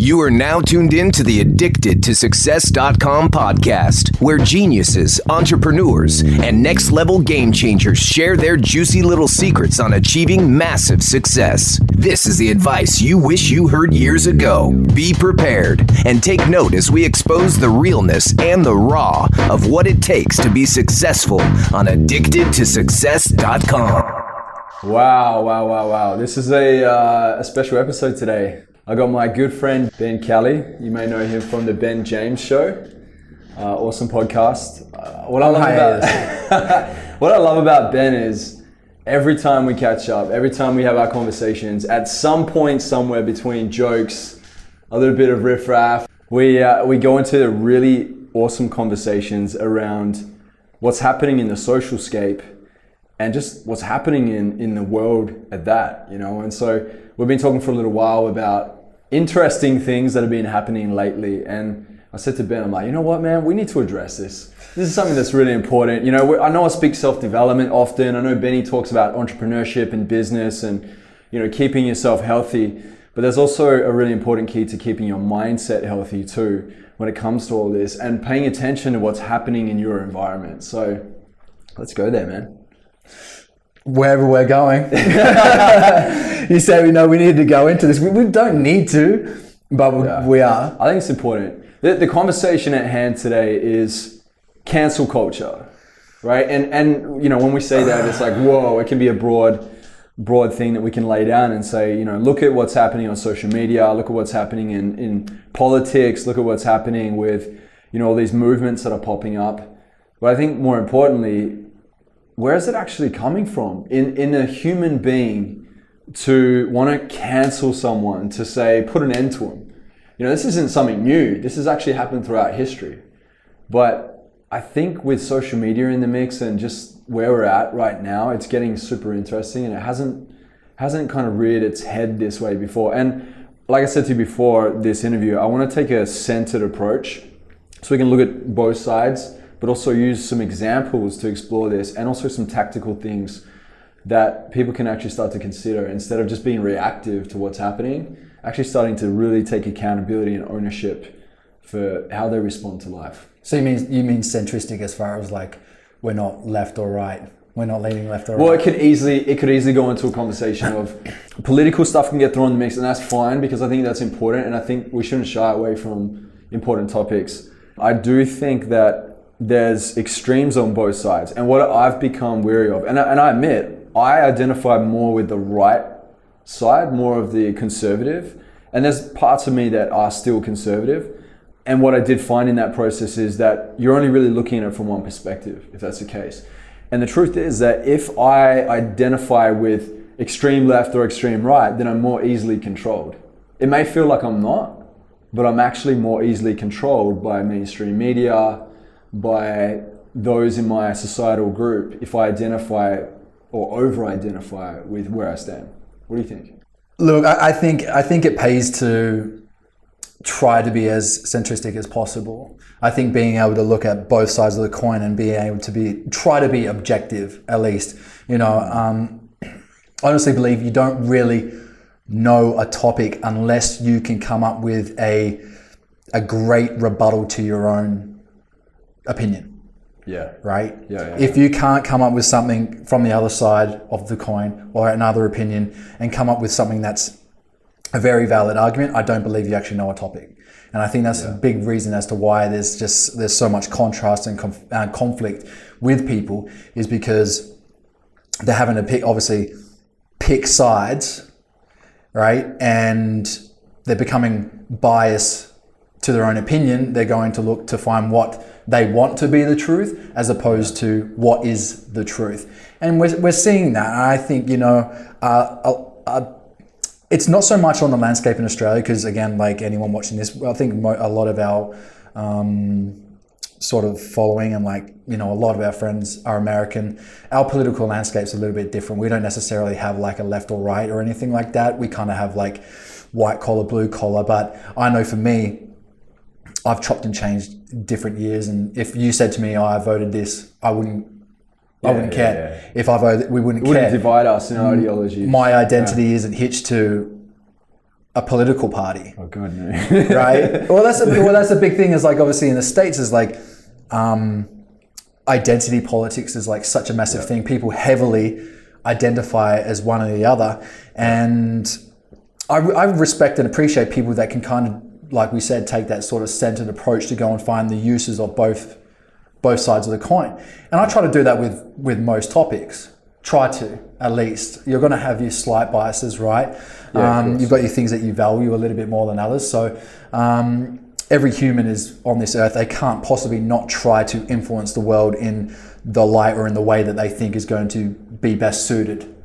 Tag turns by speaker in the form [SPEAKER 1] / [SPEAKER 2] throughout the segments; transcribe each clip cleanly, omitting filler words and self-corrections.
[SPEAKER 1] You are now tuned in to the Addicted to Success.com podcast, where geniuses, entrepreneurs, and next level game changers share their juicy little secrets on achieving massive success. This is the advice you wish you heard years ago. Be prepared and take note as we expose the realness and the raw of what it takes to be successful on Addicted to Success.com.
[SPEAKER 2] Wow. This is a special episode today. I got my good friend, Ben Kelly. You may know him from the Ben James Show. Awesome podcast. What I love about Ben is every time we catch up, every time we have our conversations, at some point somewhere between jokes, a little bit of riffraff, we go into really awesome conversations around what's happening in the social scape and just what's happening in the world at that, you know. And so we've been talking for a little while about interesting things that have been happening lately. And I said to Ben, I'm like, you know what, man, we need to address this. This is something that's really important. You know, I know I speak self-development often. I know Benny talks about entrepreneurship and business and, you know, keeping yourself healthy. But there's also a really important key to keeping your mindset healthy too when it comes to all this and paying attention to what's happening in your environment. So let's go there, man.
[SPEAKER 3] Wherever we're going. You say we know we need to go into this. We don't need to, but we are.
[SPEAKER 2] I think it's important. The conversation at hand today is cancel culture, right? And you know, when we say that, it's like, whoa, it can be a broad thing that we can lay down and say, you know, look at what's happening on social media, look at what's happening in politics, look at what's happening with, you know, all these movements that are popping up. But I think more importantly, where is it actually coming from in a human being to want to cancel someone, to say, put an end to them? You know, this isn't something new. This has actually happened throughout history. But I think with social media in the mix and just where we're at right now, it's getting super interesting, and it hasn't kind of reared its head this way before. And like I said to you before this interview, I want to take a centered approach so we can look at both sides, but also use some examples to explore this, and also some tactical things that people can actually start to consider instead of just being reactive to what's happening, actually starting to really take accountability and ownership for how they respond to life.
[SPEAKER 3] So you mean centristic as far as like we're not left or right? We're not leaning left or right?
[SPEAKER 2] Well, it could easily go into a conversation of political stuff can get thrown in the mix, and that's fine because I think that's important, and I think we shouldn't shy away from important topics. I do think that there's extremes on both sides, and what I've become wary of, and I admit, I identify more with the right side, more of the conservative, and there's parts of me that are still conservative. And what I did find in that process is that you're only really looking at it from one perspective, if that's the case. And the truth is that if I identify with extreme left or extreme right, then I'm more easily controlled. It may feel like I'm not, but I'm actually more easily controlled by mainstream media, by those in my societal group, if I identify or over-identify with where I stand. What do you think?
[SPEAKER 3] Look, I think it pays to try to be as centristic as possible. I think being able to look at both sides of the coin and being able to try to be objective, at least. You know, I honestly believe you don't really know a topic unless you can come up with a great rebuttal to your own opinion.
[SPEAKER 2] Yeah.
[SPEAKER 3] Right?
[SPEAKER 2] Yeah.
[SPEAKER 3] If you can't come up with something from the other side of the coin or another opinion and come up with something that's a very valid argument, I don't believe you actually know a topic. And I think that's a big reason as to why there's so much contrast and conflict with people, is because they're having to pick sides, right? And they're becoming biased to their own opinion. They're going to look to find what they want to be the truth as opposed to what is the truth. And we're seeing that. And I think, you know, it's not so much on the landscape in Australia because, again, like anyone watching this, I think a lot of our sort of following and, like, you know, a lot of our friends are American. Our political landscape's a little bit different. We don't necessarily have like a left or right or anything like that. We kind of have like white collar, blue collar. But I know for me, I've chopped and changed different years, and if you said to me, "Oh, I voted this," I wouldn't care.
[SPEAKER 2] Yeah.
[SPEAKER 3] If I voted, we wouldn't
[SPEAKER 2] care. It wouldn't divide us in our ideology.
[SPEAKER 3] My identity isn't hitched to a political party.
[SPEAKER 2] Oh God, no.
[SPEAKER 3] Right? Well, that's a big thing. Is like obviously in the States is like identity politics is like such a massive thing. People heavily identify as one or the other, and I respect and appreciate people that can kind of, like we said, take that sort of centered approach to go and find the uses of both sides of the coin. And I try to do that with most topics. Try to, at least. You're going to have your slight biases, right? You've got your things that you value a little bit more than others. So every human is on this earth. They can't possibly not try to influence the world in the light or in the way that they think is going to be best suited,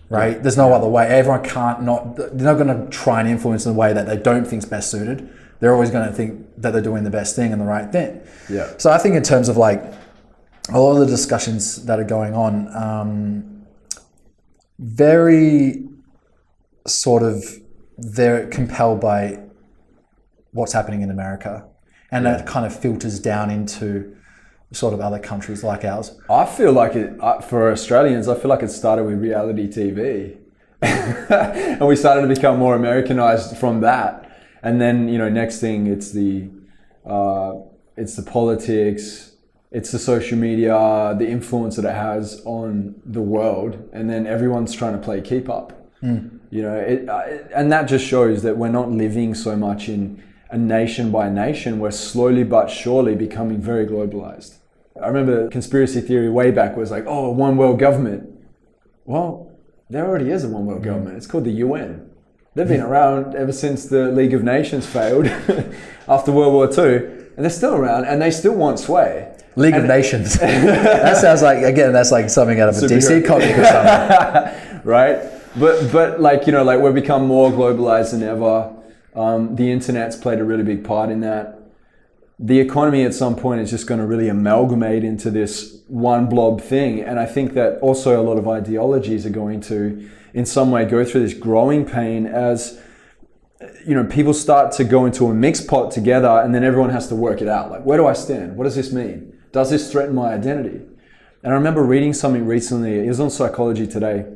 [SPEAKER 3] right? There's no other way. Everyone they're not going to try and influence in a way that they don't think is best suited. They're always going to think that they're doing the best thing and the right thing.
[SPEAKER 2] Yeah.
[SPEAKER 3] So I think in terms of like a lot of the discussions that are going on, very sort of they're compelled by what's happening in America, and that kind of filters down into sort of other countries like ours.
[SPEAKER 2] I feel like it, for Australians, I feel like it started with reality TV. And we started to become more Americanized from that. And then, next thing it's the politics, it's the social media, the influence that it has on the world. And then everyone's trying to play keep up. And that just shows that we're not living so much in a nation by nation. We're slowly but surely becoming very globalized. I remember conspiracy theory way back was like, oh, a one world government. Well, there already is a one world government. It's called the UN. They've been around ever since the League of Nations failed after World War II, and they're still around, and they still want sway.
[SPEAKER 3] League of Nations. That sounds like, again, that's like something out of a DC comic or something.
[SPEAKER 2] Right? But like, like we've become more globalized than ever. The internet's played a really big part in that. The economy at some point is just going to really amalgamate into this one blob thing. And I think that also a lot of ideologies are going to, in some way, go through this growing pain as, people start to go into a mixed pot together, and then everyone has to work it out. Like, where do I stand? What does this mean? Does this threaten my identity? And I remember reading something recently, it was on Psychology Today.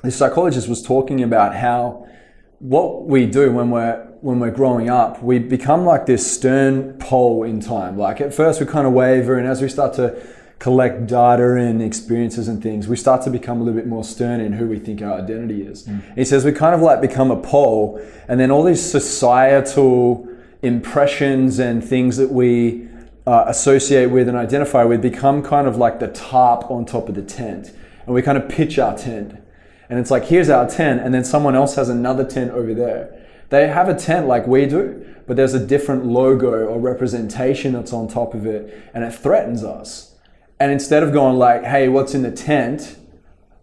[SPEAKER 2] The psychologist was talking about how what we do when we're growing up, we become like this stern pole in time. Like at first we kind of waver, and as we start to collect data and experiences and things, we start to become a little bit more stern in who we think our identity is. He says we kind of like become a pole, and then all these societal impressions and things that we associate with and identify with become kind of like the tarp on top of the tent, and we kind of pitch our tent. And it's like, here's our tent, and then someone else has another tent over there. They have a tent like we do, but there's a different logo or representation that's on top of it, and it threatens us. And instead of going like, hey, what's in the tent?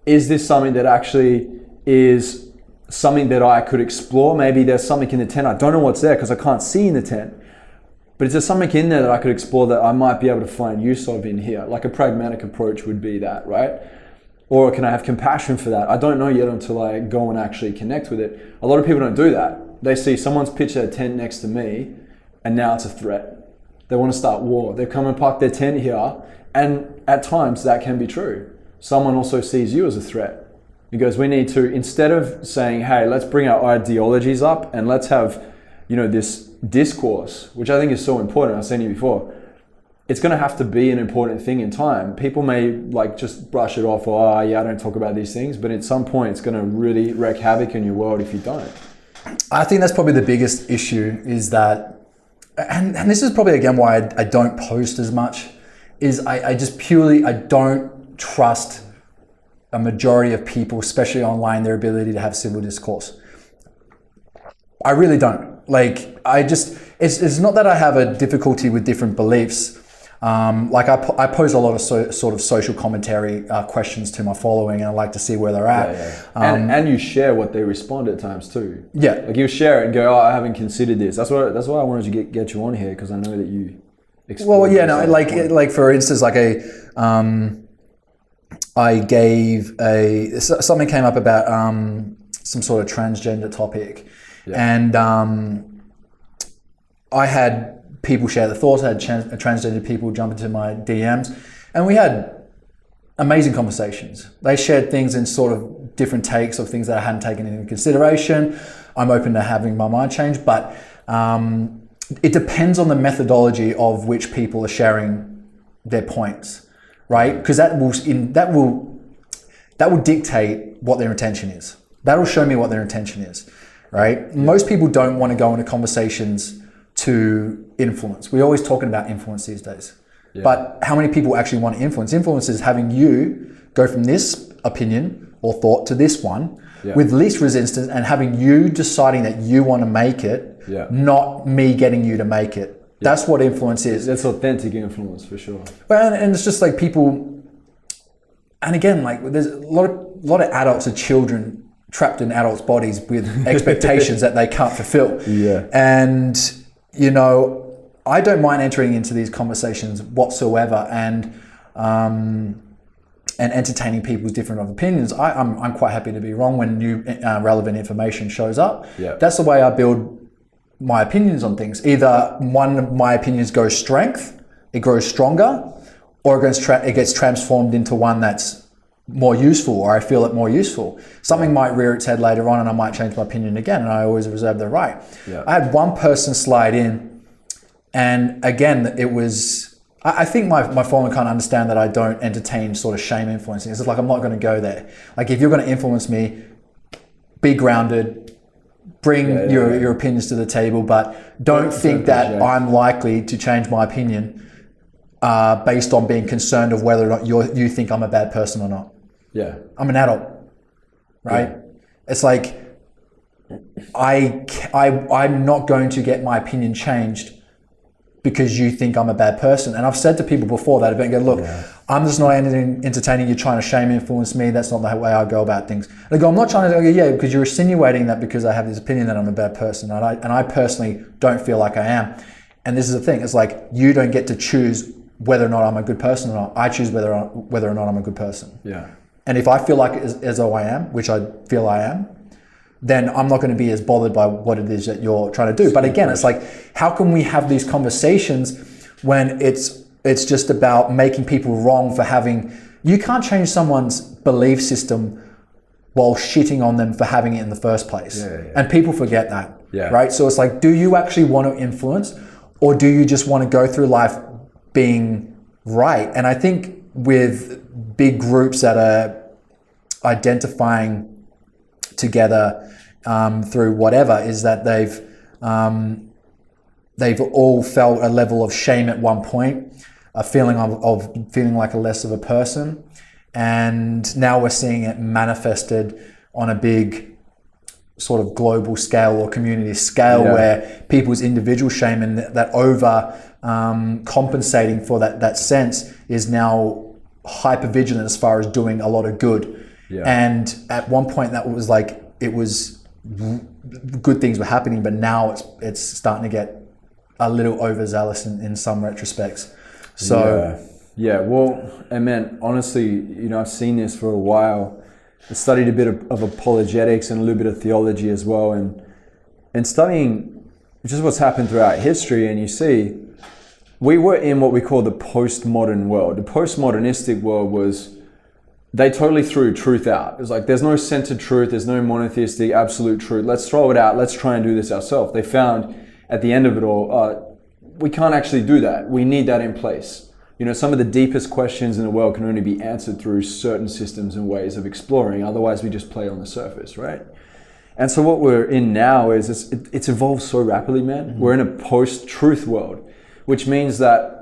[SPEAKER 2] Is this something that actually is something that I could explore? Maybe there's something in the tent. I don't know what's there because I can't see in the tent. But is there something in there that I could explore that I might be able to find use of in here? Like a pragmatic approach would be that, right? Or can I have compassion for that? I don't know yet until I go and actually connect with it. A lot of people don't do that. They see someone's pitched their tent next to me, and now it's a threat. They want to start war. They come and park their tent here, and at times that can be true. Someone also sees you as a threat. Because we need to, instead of saying, hey, let's bring our ideologies up and let's have, this discourse, which I think is so important. I've seen you before. It's going to have to be an important thing in time. People may like just brush it off, or I don't talk about these things, but at some point it's going to really wreak havoc in your world if you don't.
[SPEAKER 3] I think that's probably the biggest issue is that, and this is probably again why I don't post as much, is I don't trust a majority of people, especially online, their ability to have civil discourse. I really don't. It's not that I have a difficulty with different beliefs. I pose a lot of sort of social commentary questions to my following, and I like to see where they're at.
[SPEAKER 2] Yeah. And you share what they respond at times too.
[SPEAKER 3] Yeah.
[SPEAKER 2] Like you share it and go, oh, I haven't considered this. That's why I wanted to get you on here, because I know that you explore.
[SPEAKER 3] Well, yeah, no, like for instance, I gave something came up about some sort of transgender topic, and I had people share their thoughts. I had transgender people jump into my DMs, and we had amazing conversations. They shared things in sort of different takes of things that I hadn't taken into consideration. I'm open to having my mind changed. But it depends on the methodology of which people are sharing their points, right? Because that will dictate what their intention is. That will show me what their intention is, right? Yeah. Most people don't want to go into conversations to influence. We're always talking about influence these days. Yeah. But how many people actually want to influence? Influence is having you go from this opinion or thought to this one with least resistance, and having you deciding that you want to make it, not me getting you to make it. Yeah. That's what influence is.
[SPEAKER 2] That's authentic influence for sure.
[SPEAKER 3] Well, and it's just like people, and again, like there's a lot of adults are children trapped in adults' bodies with expectations that they can't fulfill.
[SPEAKER 2] Yeah.
[SPEAKER 3] And, you know, I don't mind entering into these conversations whatsoever and entertaining people's different opinions. I'm quite happy to be wrong when new relevant information shows up.
[SPEAKER 2] Yeah.
[SPEAKER 3] That's the way I build my opinions on things. Either one of my opinions grows strength, it grows stronger, or it gets transformed into one that's more useful, or I feel it more useful. Something might rear its head later on and I might change my opinion again, and I always reserve the right.
[SPEAKER 2] Yeah.
[SPEAKER 3] I had one person slide in, and again, it was, I think my following can't understand that I don't entertain sort of shame influencing. It's like, I'm not going to go there. Like, if you're going to influence me, be grounded, bring your opinions to the table, but don't think that I'm likely to change my opinion based on being concerned of whether or not you think I'm a bad person or not.
[SPEAKER 2] Yeah.
[SPEAKER 3] I'm an adult, right? Yeah. It's like, I'm not going to get my opinion changed because you think I'm a bad person. And I've said to people before that, I've been going, look, I'm just not entertaining you trying to shame influence me. That's not the way I go about things. And I go, I'm not trying to go, because you're insinuating that because I have this opinion that I'm a bad person. And I personally don't feel like I am. And this is the thing. It's like, you don't get to choose whether or not I'm a good person or not. I choose whether or not I'm a good person.
[SPEAKER 2] Yeah.
[SPEAKER 3] And if I feel like as though I am, which I feel I am, then I'm not going to be as bothered by what it is that you're trying to do. But again, it's like, how can we have these conversations when it's just about making people wrong for having, you can't change someone's belief system while shitting on them for having it in the first place. And people forget that, right? So it's like, do you actually want to influence, or do you just want to go through life being right? And I think with big groups that are identifying together through whatever, is that they've all felt a level of shame at one point, a feeling of feeling like a less of a person, and now we're seeing it manifested on a big sort of global scale or community scale, where people's individual shame and that over compensating for that sense is now hyper vigilant as far as doing a lot of good. And at one point that was like, it was good things were happening, but now it's starting to get a little overzealous in some retrospects. So
[SPEAKER 2] well, and man, honestly, you know, I've seen this for a while. I studied a bit of apologetics and a little bit of theology as well, and studying just what's happened throughout history, and you see we were in what we call the postmodern world. The postmodernistic world was, they totally threw truth out. It was like, there's no centered truth, there's no monotheistic absolute truth. Let's throw it out, let's try and do this ourselves. They found at the end of it all, we can't actually do that. We need that in place. You know, some of the deepest questions in the world can only be answered through certain systems and ways of exploring. Otherwise, we just play on the surface, right? And so what we're in now is, it's evolved so rapidly, man. We're in a post-truth world, which means that,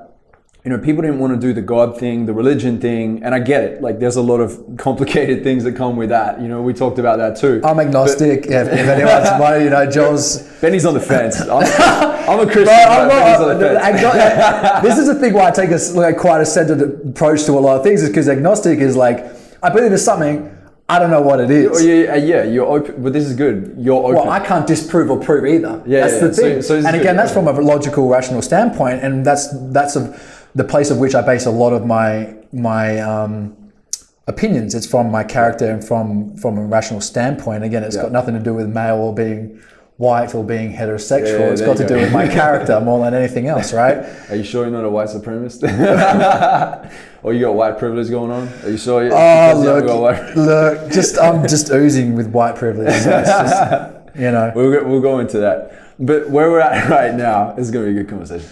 [SPEAKER 2] you know, people didn't want to do the God thing, the religion thing, and I get it. Like, there's a lot of complicated things that come with that. You know, we talked about that too.
[SPEAKER 3] I'm agnostic. If anyone's wondering, you know, Joel's...
[SPEAKER 2] Benny's on the fence. I'm a Christian, but Benny's on the fence.
[SPEAKER 3] This is the thing why I take quite a centered approach to a lot of things, is because agnostic is like, I believe there's something, I don't know what it is.
[SPEAKER 2] You're open, but this is good. You're open.
[SPEAKER 3] Well, I can't disprove or prove either. That's the thing. So and again, that's from a logical, rational standpoint, and that's the place of which I base a lot of my opinions. It's from my character and from a rational standpoint. Again, it's got nothing to do with male or being white or being heterosexual. It's got to do with my character more than anything else, right?
[SPEAKER 2] Are you sure you're not a white supremacist? Or you got white privilege going on? Are you sure?
[SPEAKER 3] Look, I'm just oozing with white privilege. So it's just, You know,
[SPEAKER 2] we'll go into that. But where we're at right now, this is going to be a good conversation.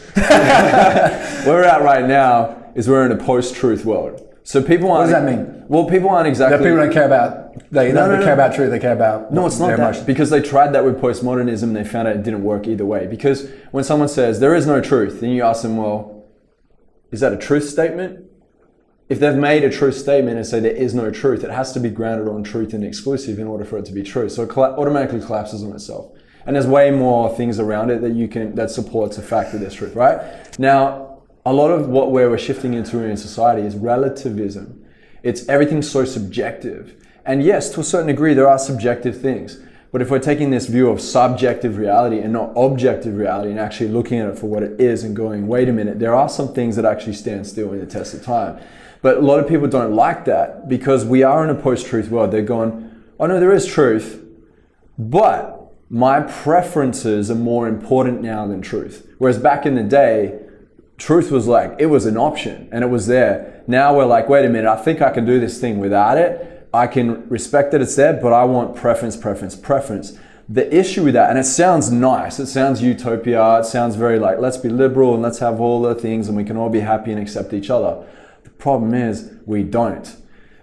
[SPEAKER 2] Where we're at right now is we're in a post-truth world. So people aren't...
[SPEAKER 3] What does that mean?
[SPEAKER 2] Well, people aren't exactly...
[SPEAKER 3] That people don't care about... They don't care about truth, they care about...
[SPEAKER 2] No, it's not that.
[SPEAKER 3] Emotion.
[SPEAKER 2] Because they tried that with postmodernism and they found out it didn't work either way. Because when someone says, there is no truth, then you ask them, well, is that a truth statement? If they've made a truth statement and say there is no truth, it has to be grounded on truth and exclusive in order for it to be true. So it automatically collapses on itself. And there's way more things around it that supports the fact that there's truth, right? Now, a lot of what we're shifting into in society is relativism. It's everything's so subjective. And yes, to a certain degree, there are subjective things. But if we're taking this view of subjective reality and not objective reality and actually looking at it for what it is and going, wait a minute, there are some things that actually stand still in the test of time. But a lot of people don't like that because we are in a post-truth world. They're going, oh no, there is truth, but my preferences are more important now than truth. Whereas back in the day, truth was like, it was an option and it was there. Now we're like, wait a minute, I think I can do this thing without it. I can respect that it's there, but I want preference. The issue with that, and it sounds nice, it sounds utopia, it sounds very like, let's be liberal and let's have all the things and we can all be happy and accept each other. The problem is we don't.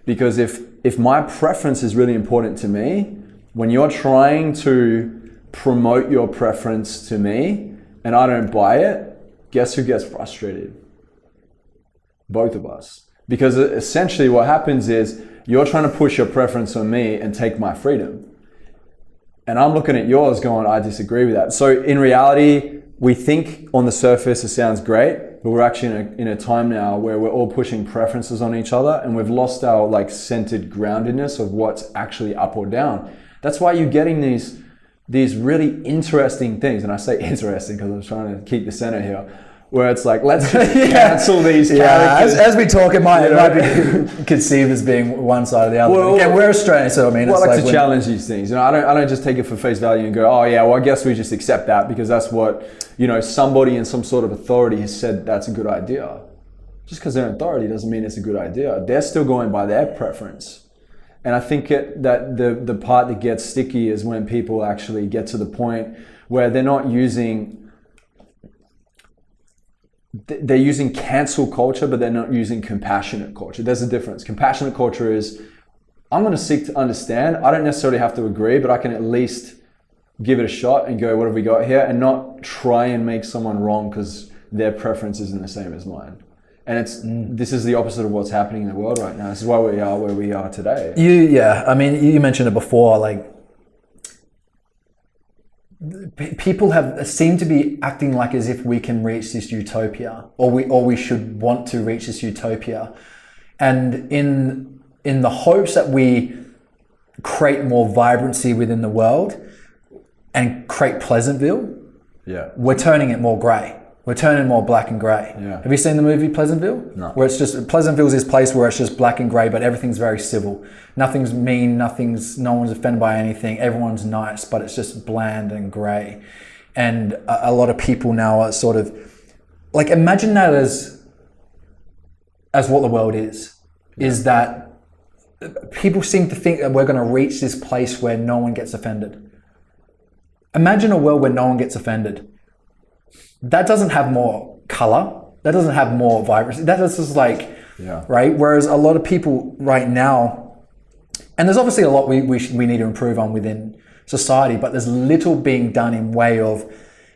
[SPEAKER 2] Because if my preference is really important to me, when you're trying to promote your preference to me and I don't buy it, guess who gets frustrated? Both of us. Because essentially what happens is you're trying to push your preference on me and take my freedom. And I'm looking at yours going, I disagree with that. So in reality, we think on the surface it sounds great, but we're actually in a time now where we're all pushing preferences on each other and we've lost our like centered groundedness of what's actually up or down. That's why you're getting these really interesting things. And I say interesting because I'm trying to keep the center here. Where it's like, let's just cancel these characters.
[SPEAKER 3] As we talk, it might be conceived as being one side or the other. Well, again, we're Australian, so I mean,
[SPEAKER 2] well, I like to challenge these things. You know, I don't just take it for face value and go, oh yeah, well I guess we just accept that because that's what, you know, somebody in some sort of authority has said that's a good idea. Just because they're an authority doesn't mean it's a good idea. They're still going by their preference. And I think that the part that gets sticky is when people actually get to the point where they're using cancel culture, but they're not using compassionate culture. There's a difference. Compassionate culture is, I'm going to seek to understand. I don't necessarily have to agree, but I can at least give it a shot and go, what have we got here? And not try and make someone wrong because their preference isn't the same as mine. And this is the opposite of what's happening in the world right now. This is why we are where we are today.
[SPEAKER 3] I mean, you mentioned it before, like, people seem to be acting like as if we can reach this utopia, or we should want to reach this utopia, and in the hopes that we create more vibrancy within the world and create Pleasantville, we're turning it more grey. We're turning more black and grey.
[SPEAKER 2] Yeah.
[SPEAKER 3] Have you seen the movie Pleasantville?
[SPEAKER 2] No.
[SPEAKER 3] Where it's just, Pleasantville's this place where it's just black and grey, but everything's very civil. Nothing's mean, no one's offended by anything. Everyone's nice, but it's just bland and grey. And a lot of people now are sort of, like, imagine that as what the world is that people seem to think that we're going to reach this place where no one gets offended. Imagine a world where no one gets offended. That doesn't have more color. That doesn't have more vibrancy. That is just like, right? Whereas a lot of people right now, and there's obviously a lot we need to improve on within society, but there's little being done in way of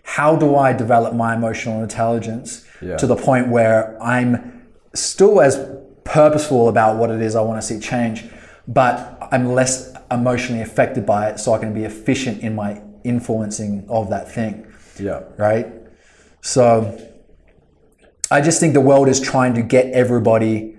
[SPEAKER 3] how do I develop my emotional intelligence to the point where I'm still as purposeful about what it is I want to see change, but I'm less emotionally affected by it so I can be efficient in my influencing of that thing.
[SPEAKER 2] Yeah.
[SPEAKER 3] Right? So I just think the world is trying to get everybody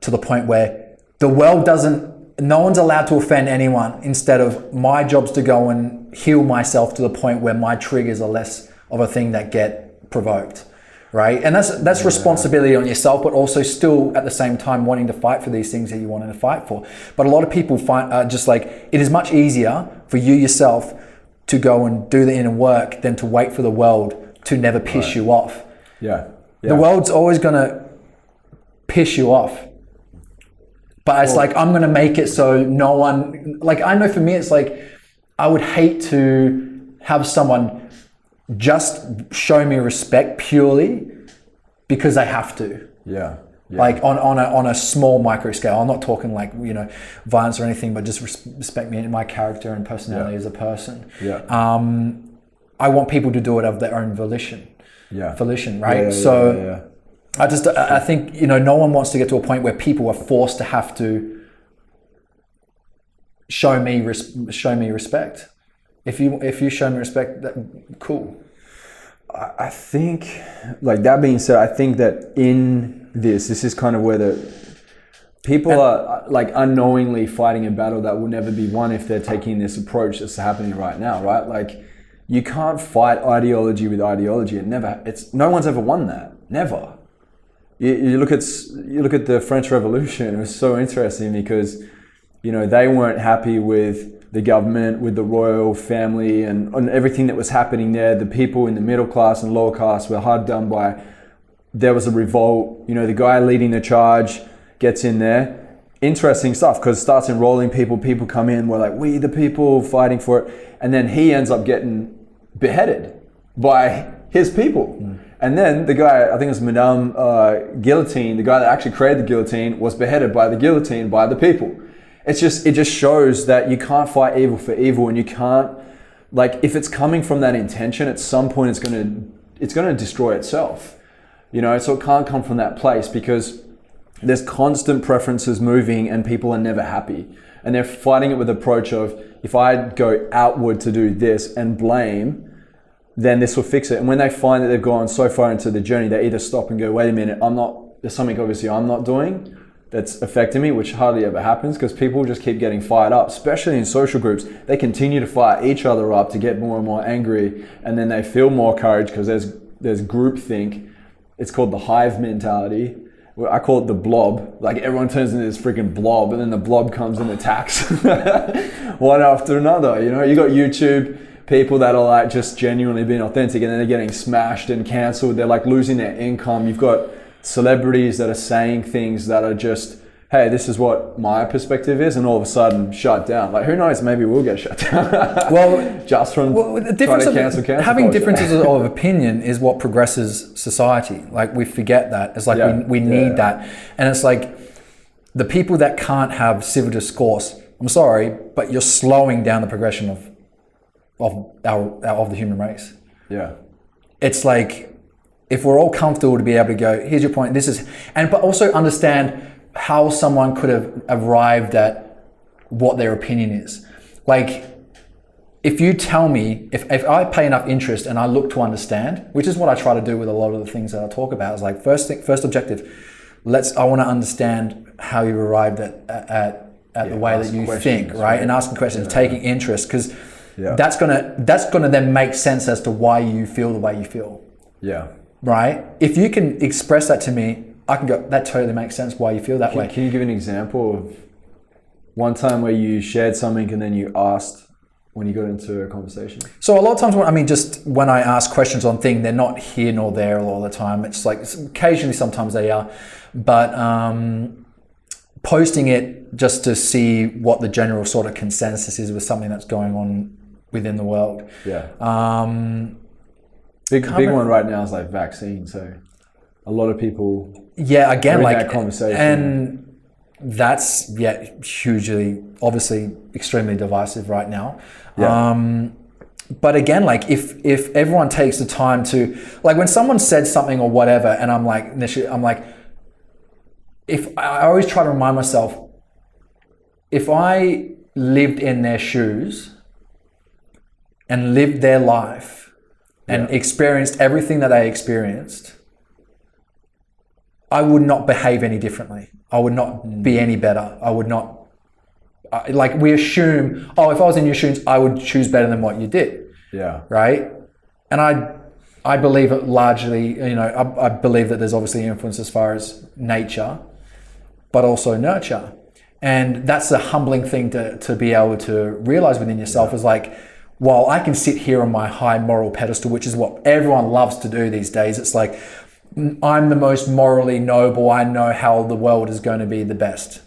[SPEAKER 3] to the point where no one's allowed to offend anyone, instead of my job's to go and heal myself to the point where my triggers are less of a thing that get provoked, right? And that's responsibility on yourself, but also still at the same time wanting to fight for these things that you wanted to fight for. But a lot of people find just like, it is much easier for you yourself to go and do the inner work than to wait for the world to never piss you off.
[SPEAKER 2] Yeah.
[SPEAKER 3] The world's always going to piss you off. But it's like, I'm going to make it so no one, like, I know for me, it's like, I would hate to have someone just show me respect purely because they have to.
[SPEAKER 2] Yeah.
[SPEAKER 3] Like on a small micro scale. I'm not talking like, violence or anything, but just respect me and my character and personality as a person.
[SPEAKER 2] Yeah.
[SPEAKER 3] I want people to do it of their own volition.
[SPEAKER 2] Yeah.
[SPEAKER 3] Volition, right?
[SPEAKER 2] Yeah.
[SPEAKER 3] I think, no one wants to get to a point where people are forced to have to show me respect. If you show me respect, cool.
[SPEAKER 2] I think, like that being said, I think that in this is kind of where the people are like unknowingly fighting a battle that will never be won if they're taking this approach that's happening right now, right? Like you can't fight ideology with ideology. No one's ever won that. Never. You look at the French Revolution. It was so interesting because, they weren't happy with the government, with the royal family and everything that was happening there. The people in the middle class and lower class were hard done by. There was a revolt. The guy leading the charge gets in there. Interesting stuff because it starts enrolling people. People come in. We're like, we the people fighting for it. And then he ends up getting beheaded by his people. And then the guy, I think it was Madame Guillotine, the guy that actually created the guillotine, was beheaded by the guillotine by the people. It just shows that you can't fight evil for evil, and you can't, like, if it's coming from that intention, at some point it's gonna destroy itself. So it can't come from that place because there's constant preferences moving and people are never happy. And they're fighting it with the approach of, if I go outward to do this and blame, then this will fix it. And when they find that they've gone so far into the journey, they either stop and go, wait a minute, there's something obviously I'm not doing that's affecting me, which hardly ever happens because people just keep getting fired up, especially in social groups. They continue to fire each other up to get more and more angry, and then they feel more courage because there's groupthink. It's called the hive mentality. I call it the blob. Like everyone turns into this freaking blob, and then the blob comes and attacks one after another. You got YouTube people that are like just genuinely being authentic, and then they're getting smashed and cancelled. They're like losing their income. You've got celebrities that are saying things that are just, hey, this is what my perspective is, and all of a sudden shut down. Like who knows, maybe we'll get shut down.
[SPEAKER 3] Well,
[SPEAKER 2] just from
[SPEAKER 3] the difference
[SPEAKER 2] trying to cancel
[SPEAKER 3] having
[SPEAKER 2] culture.
[SPEAKER 3] differences of opinion is what progresses society. Like we forget that. It's like we need that. And it's like the people that can't have civil discourse, I'm sorry, but you're slowing down the progression of the human race.
[SPEAKER 2] Yeah.
[SPEAKER 3] It's like, if we're all comfortable to be able to go, here's your point, but also understand how someone could have arrived at what their opinion is. Like, if you tell me, if I pay enough interest and I look to understand, which is what I try to do with a lot of the things that I talk about, is like, first objective, I want to understand how you arrived at the way that you think, right? And asking questions, taking interest, because that's gonna then make sense as to why you feel the way you feel.
[SPEAKER 2] Yeah.
[SPEAKER 3] Right? If you can express that to me, I can go, that totally makes sense why you feel that way.
[SPEAKER 2] Can you give an example of one time where you shared something and then you asked when you got into a conversation?
[SPEAKER 3] So a lot of times, just when I ask questions on things, they're not here nor there all the time. It's like occasionally, sometimes they are, but posting it just to see what the general sort of consensus is with something that's going on within the world.
[SPEAKER 2] Yeah. Big one right now is like vaccine. So a lot of people.
[SPEAKER 3] Yeah, again, like
[SPEAKER 2] that conversation,
[SPEAKER 3] and that's hugely, obviously, extremely divisive right now. Yeah. But again, like if everyone takes the time to, like when someone said something or whatever, and I'm like, if I always try to remind myself, if I lived in their shoes and lived their life and experienced everything that they experienced, I would not behave any differently. I would not be any better. I would not, like we assume, if I was in your shoes, I would choose better than what you did.
[SPEAKER 2] Yeah.
[SPEAKER 3] Right? And I believe it largely, I believe that there's obviously influence as far as nature, but also nurture. And that's a humbling thing to be able to realize within yourself, is like, while I can sit here on my high moral pedestal, which is what everyone loves to do these days, it's like, I'm the most morally noble, I know how the world is going to be the best.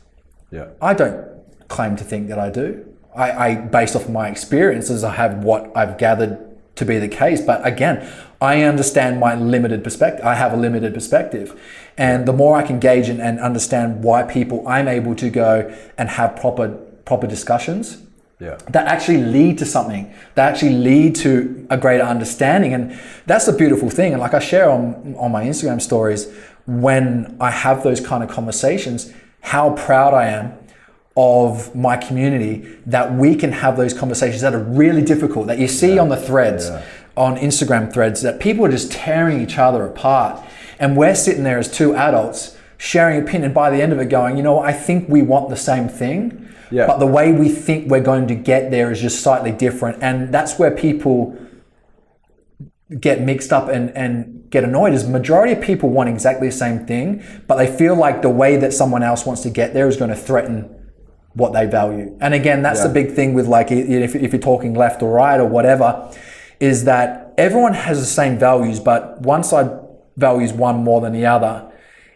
[SPEAKER 2] Yeah.
[SPEAKER 3] I don't claim to think that I do. I based off of my experiences, I have what I've gathered to be the case. But again, I understand my limited perspective. I have a limited perspective. And the more I can gauge and understand why people, I'm able to go and have proper discussions that actually lead to something, that actually lead to a greater understanding. And that's the beautiful thing. And like I share on my Instagram stories, when I have those kind of conversations, how proud I am of my community that we can have those conversations that are really difficult, that you see on the threads, on Instagram threads, that people are just tearing each other apart. And we're sitting there as two adults sharing opinion, by the end of it going, you know what, I think we want the same thing, but the way we think we're going to get there is just slightly different. And that's where people get mixed up and get annoyed, is majority of people want exactly the same thing, but they feel like the way that someone else wants to get there is going to threaten what they value. And again, that's the big thing with, like, if you're talking left or right or whatever, is that everyone has the same values, but one side values one more than the other,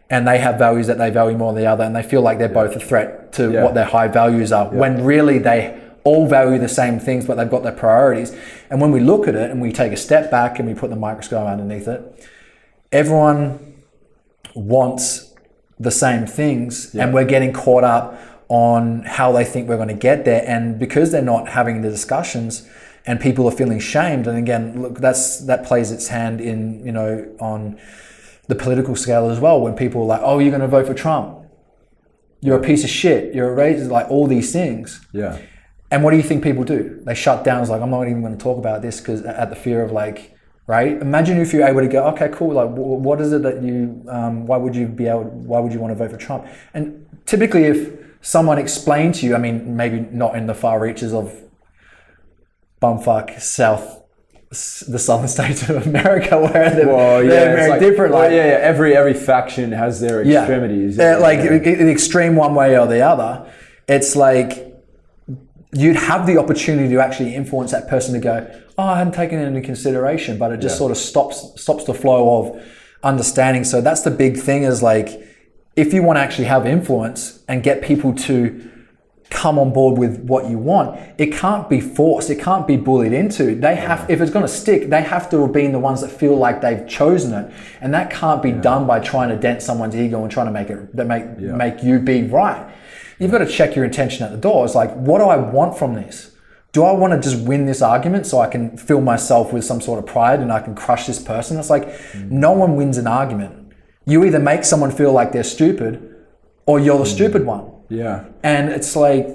[SPEAKER 3] and they have values that they value more than the other, and they feel like they're both a threat to what their high values are, when really they all value the same things, but they've got their priorities. And when we look at it and we take a step back and we put the microscope underneath it, everyone wants the same things, and we're getting caught up on how they think we're going to get there. And because they're not having the discussions and people are feeling shamed, and again, look, that plays its hand in, you know, on the political scale as well, when people are like, oh, you're going to vote for Trump, you're a piece of shit, you're a racist, like all these things. And what do you think people do? They shut down. It's like, I'm not even going to talk about this because at the fear of, like, right? Imagine if you're able to go, okay, cool. Like, what is it that you, why would you want to vote for Trump? And typically if someone explained to you, I mean, maybe not in the far reaches of bumfuck the southern states of America, where they're very different.
[SPEAKER 2] Like, every faction has their extremities.
[SPEAKER 3] The extreme one way or the other. It's like, you'd have the opportunity to actually influence that person to go, oh, I hadn't taken it into consideration, but it just sort of stops the flow of understanding. So that's the big thing, is like, if you want to actually have influence and get people to come on board with what you want, it can't be forced, it can't be bullied into. They have, if it's going to stick, they have to have been the ones that feel like they've chosen it, and that can't be done by trying to dent someone's ego and trying to make you be right. You've got to check your intention at the door. It's like, what do I want from this? Do I want to just win this argument so I can fill myself with some sort of pride and I can crush this person? It's like, no one wins an argument. You either make someone feel like they're stupid, or you're the stupid one. And it's like,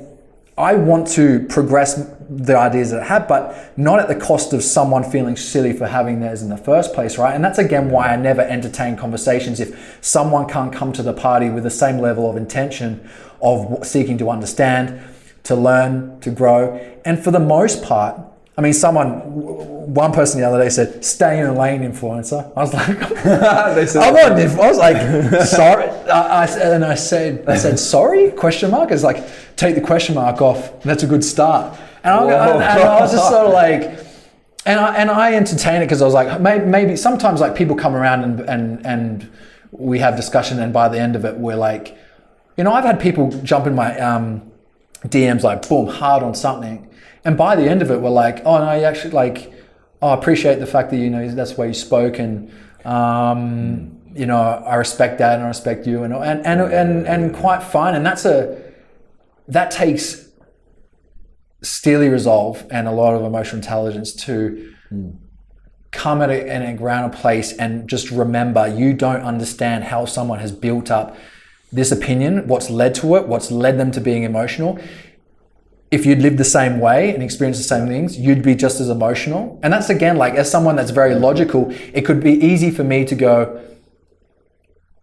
[SPEAKER 3] I want to progress the ideas that I have, but not at the cost of someone feeling silly for having theirs in the first place, right? And that's again why I never entertain conversations if someone can't come to the party with the same level of intention of seeking to understand, to learn, to grow. And for the most part, I mean, one person the other day said, stay in a lane, influencer. I was like, I was like, sorry. I said, sorry? Question mark? It's like, take the question mark off. That's a good start. And I was just sort of like, and I entertain it because I was like, maybe sometimes like people come around and we have discussion, and by the end of it, we're like, you know, I've had people jump in my DMs like, boom, hard on something. And by the end of it, we're like, oh no, you actually like, oh, I appreciate the fact that, you know, that's the way you spoke, and you know, I respect that, and I respect you, and quite fine. And that takes steely resolve and a lot of emotional intelligence to come at it in a grounded place and just remember, you don't understand how someone has built up this opinion, what's led to it, what's led them to being emotional. If you'd lived the same way and experienced the same things, you'd be just as emotional. And that's again, like, as someone that's very logical, it could be easy for me to go,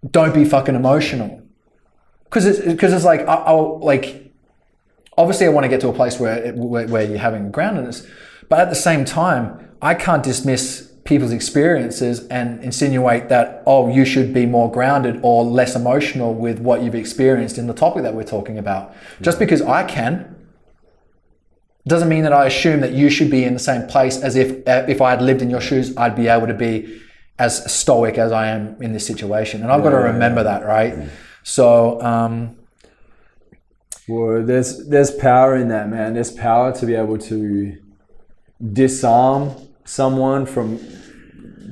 [SPEAKER 3] don't be fucking emotional. Because it's like, I'll like, obviously I want to get to a place where you're having groundedness, but at the same time, I can't dismiss people's experiences and insinuate that, oh, you should be more grounded or less emotional with what you've experienced in the topic that we're talking about. Just because I can, doesn't mean that I assume that you should be in the same place as if I had lived in your shoes, I'd be able to be as stoic as I am in this situation. And I've got to remember that, right? So,
[SPEAKER 2] Well, there's power in that, man. There's power to be able to disarm someone from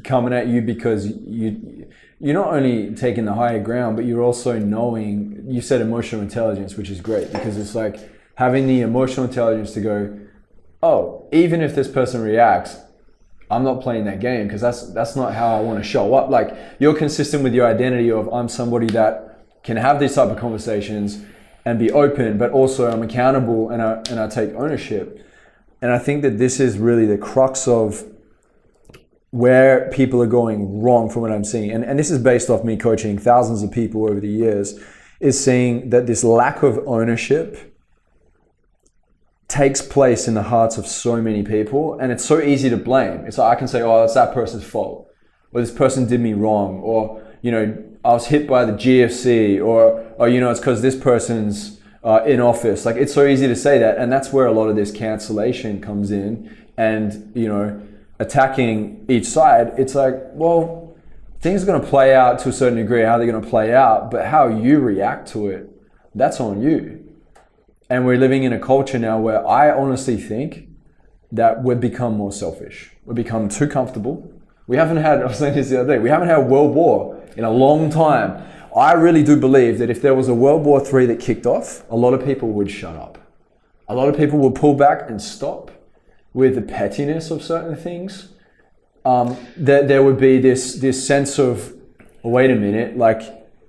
[SPEAKER 2] coming at you because you're not only taking the higher ground, but you're also knowing, you said emotional intelligence, which is great because it's like having the emotional intelligence to go, oh, even if this person reacts, I'm not playing that game because that's not how I want to show up. Like, you're consistent with your identity of I'm somebody that can have these type of conversations and be open, but also I'm accountable and I take ownership. And I think that this is really the crux of where people are going wrong from what I'm seeing. And this is based off me coaching thousands of people over the years, is seeing that this lack of ownership takes place in the hearts of so many people. And it's so easy to blame. It's like I can say, oh, it's that person's fault. Or this person did me wrong. Or, you know, I was hit by the GFC. Or you know, it's because this person's in office. Like, it's so easy to say that. And that's where a lot of this cancellation comes in. And, you know, attacking each side, it's like, well, things are going to play out to a certain degree, how they're going to play out, but how you react to it, that's on you. And we're living in a culture now where I honestly think that we've become more selfish. We've become too comfortable. We haven't had, I was saying this the other day, we haven't had a world war in a long time. I really do believe that if there was a World War III that kicked off, a lot of people would shut up. A lot of people would pull back and stop with the pettiness of certain things. That there would be this sense of, oh, wait a minute, like,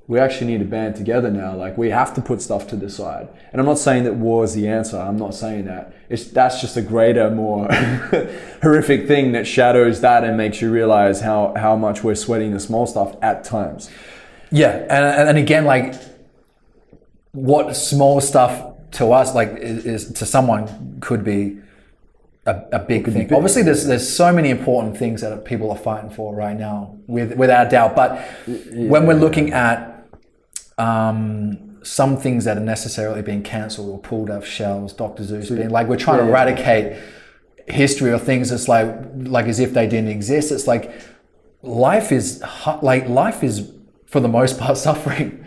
[SPEAKER 2] we actually need to band together now. Like, we have to put stuff to the side. And I'm not saying that war is the answer. I'm not saying that. That's just a greater, more horrific thing that shadows that and makes you realize how much we're sweating the small stuff at times.
[SPEAKER 3] Yeah, and again, like, what small stuff to us, like, is to someone could be a big thing. Obviously, there's so many important things that people are fighting for right now, without doubt. But when we're looking at some things that are necessarily being cancelled or pulled off shelves, Dr. Zeus being like, we're trying to eradicate history or things that's like as if they didn't exist. It's like life is for the most part suffering.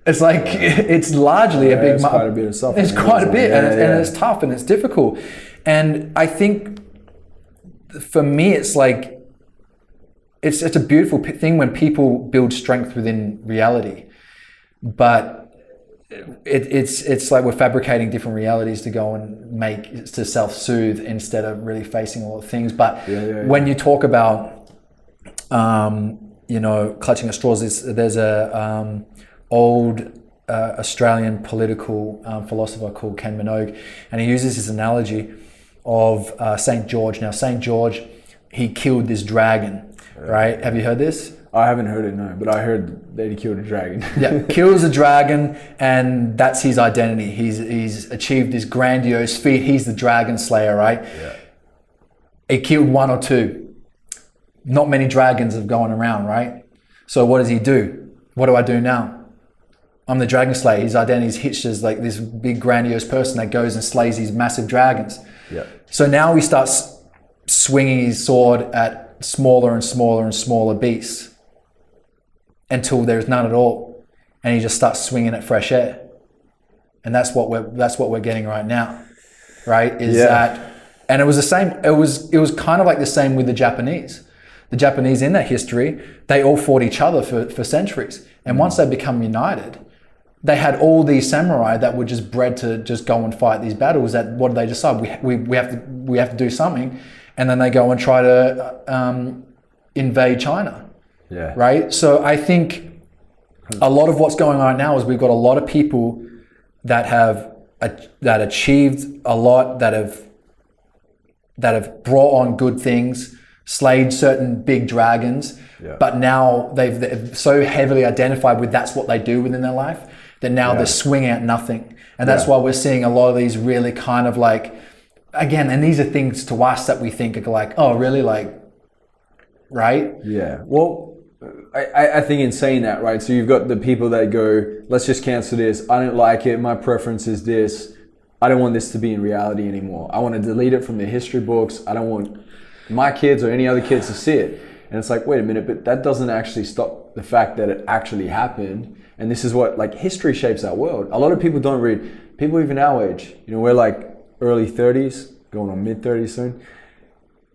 [SPEAKER 3] It's like it's largely a big.
[SPEAKER 2] It's quite a bit of suffering.
[SPEAKER 3] It's quite a bit, and it's tough and it's difficult. And I think for me, it's like it's a beautiful thing when people build strength within reality, but it's like we're fabricating different realities to go and to self-soothe instead of really facing a lot of things. But when you talk about you know, clutching at straws, there's a old Australian political philosopher called Ken Minogue, and he uses this analogy of St. George. Now, St. George, he killed this dragon, right? Have you heard this?
[SPEAKER 2] I haven't heard it, no, but I heard that he killed a dragon.
[SPEAKER 3] Yeah, kills a dragon, and that's his identity. He's achieved this grandiose feat. He's the dragon slayer, right? Yeah. He killed one or two. Not many dragons have gone around, right? So what does he do? What do I do now? I'm the dragon slayer. His identity is hitched as like this big grandiose person that goes and slays these massive dragons. Yeah. So now he starts swinging his sword at smaller and smaller and smaller beasts until there's none at all, and he just starts swinging at fresh air. And that's what we're getting right now, right? And it was the same. It was kind of like the same with the Japanese. The Japanese in that history, they all fought each other for centuries, and once they become united, they had all these samurai that were just bred to just go and fight these battles. That what did they decide? We have to do something, and then they go and try to invade China. Yeah. Right. So I think a lot of what's going on now is we've got a lot of people that have achieved a lot, that have brought on good things, slayed certain big dragons, but now they've so heavily identified with that's what they do within their life that now they're swinging at nothing. And that's why we're seeing a lot of these really kind of like, again, and these are things to us that we think are like, oh, really? Like, right?
[SPEAKER 2] Yeah. Well, I think in saying that, right, so you've got the people that go, let's just cancel this. I don't like it. My preference is this. I don't want this to be in reality anymore. I want to delete it from the history books. I don't want my kids or any other kids to see it. And it's like, wait a minute, but that doesn't actually stop the fact that it actually happened. And this is what, like, history shapes our world. A lot of people don't read. people even our age, you know, we're like early 30s, going on mid 30s soon.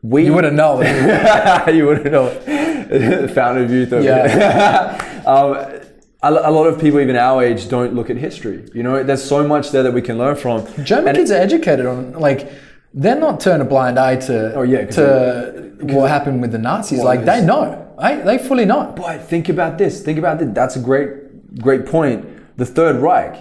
[SPEAKER 3] You wouldn't know it.
[SPEAKER 2] You wouldn't know it. Fountain of youth over here. A lot of people even our age don't look at history. You know, there's so much there that we can learn from.
[SPEAKER 3] German kids are educated on, like, they're not turning a blind eye to what happened with the Nazis. Like, they know. They fully know.
[SPEAKER 2] But think about this. That's a great point. The Third Reich,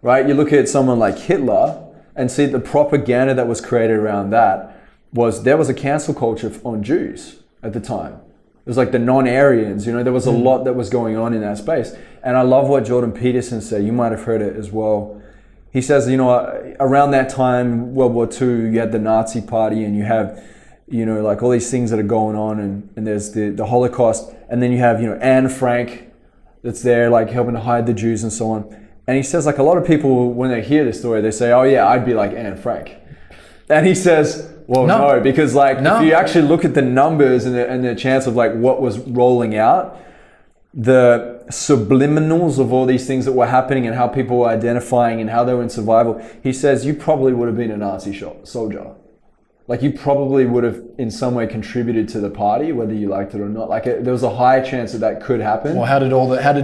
[SPEAKER 2] right? You look at someone like Hitler and see the propaganda that was created around that. There was a cancel culture on Jews at the time. It was like the non-Aryans, you know, there was a lot that was going on in that space. And I love what Jordan Peterson said. You might have heard it as well. He says, you know, around that time, World War II, you had the Nazi Party and you have, you know, like all these things that are going on and there's the Holocaust. And then you have, you know, Anne Frank that's there like helping to hide the Jews and so on. And he says, like, a lot of people, when they hear this story, they say, oh yeah, I'd be like Anne Frank. And he says, well, no, because like if you actually look at the numbers and the chance of like what was rolling out, the subliminals of all these things that were happening and how people were identifying and how they were in survival, he says you probably would have been a Nazi soldier. Like you probably would have in some way contributed to the party, whether you liked it or not. Like there was a high chance that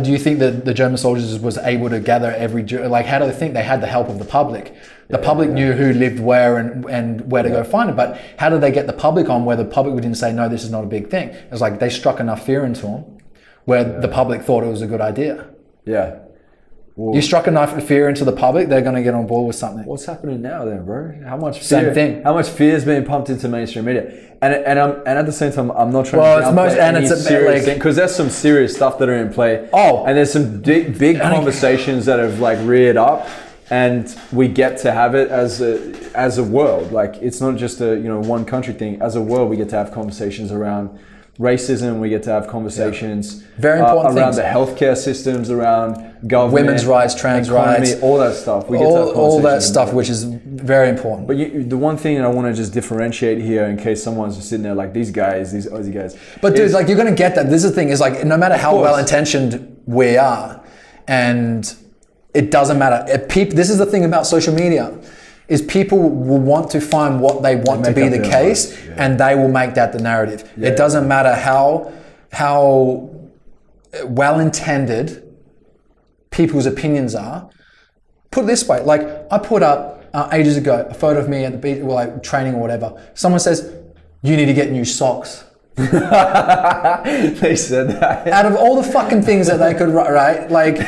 [SPEAKER 2] do you think that the German soldiers was able to gather how do they think they had the help of the public? The public knew who lived where and where to go find it, but how did they get the public on where the public didn't say, no, this is not a big thing? It was like they struck enough fear into them where the public thought it was a good idea. Yeah. Well,
[SPEAKER 3] you struck enough fear into the public, they're going to get on board with something.
[SPEAKER 2] What's happening now then, bro? How much fear?
[SPEAKER 3] Same thing.
[SPEAKER 2] How much fear is being pumped into mainstream media? And at the same time, I'm not trying to because there's some serious stuff that are in play.
[SPEAKER 3] Oh,
[SPEAKER 2] and there's some big conversations that have like reared up, and we get to have it as a world. Like it's not just a one country thing. As a world, we get to have conversations around racism, we get to have conversations
[SPEAKER 3] very important
[SPEAKER 2] around
[SPEAKER 3] things.
[SPEAKER 2] the healthcare systems, around government,
[SPEAKER 3] women's rights, trans rights,
[SPEAKER 2] all that stuff. We get to have
[SPEAKER 3] all that stuff, which is very important.
[SPEAKER 2] But the one thing that I want to just differentiate here, in case someone's just sitting there like these Aussie guys.
[SPEAKER 3] But dude, like you're going to get that. This is the thing: is like no matter how well intentioned we are, and it doesn't matter. This is the thing about social media. Is people will want to find what they want to be the case, and they will make that the narrative. Yeah. It doesn't matter how well-intended people's opinions are. Put it this way, like I put up ages ago a photo of me at the beach, like training or whatever. Someone says, "You need to get new socks."
[SPEAKER 2] They said that.
[SPEAKER 3] Out of all the fucking things that they could write, like.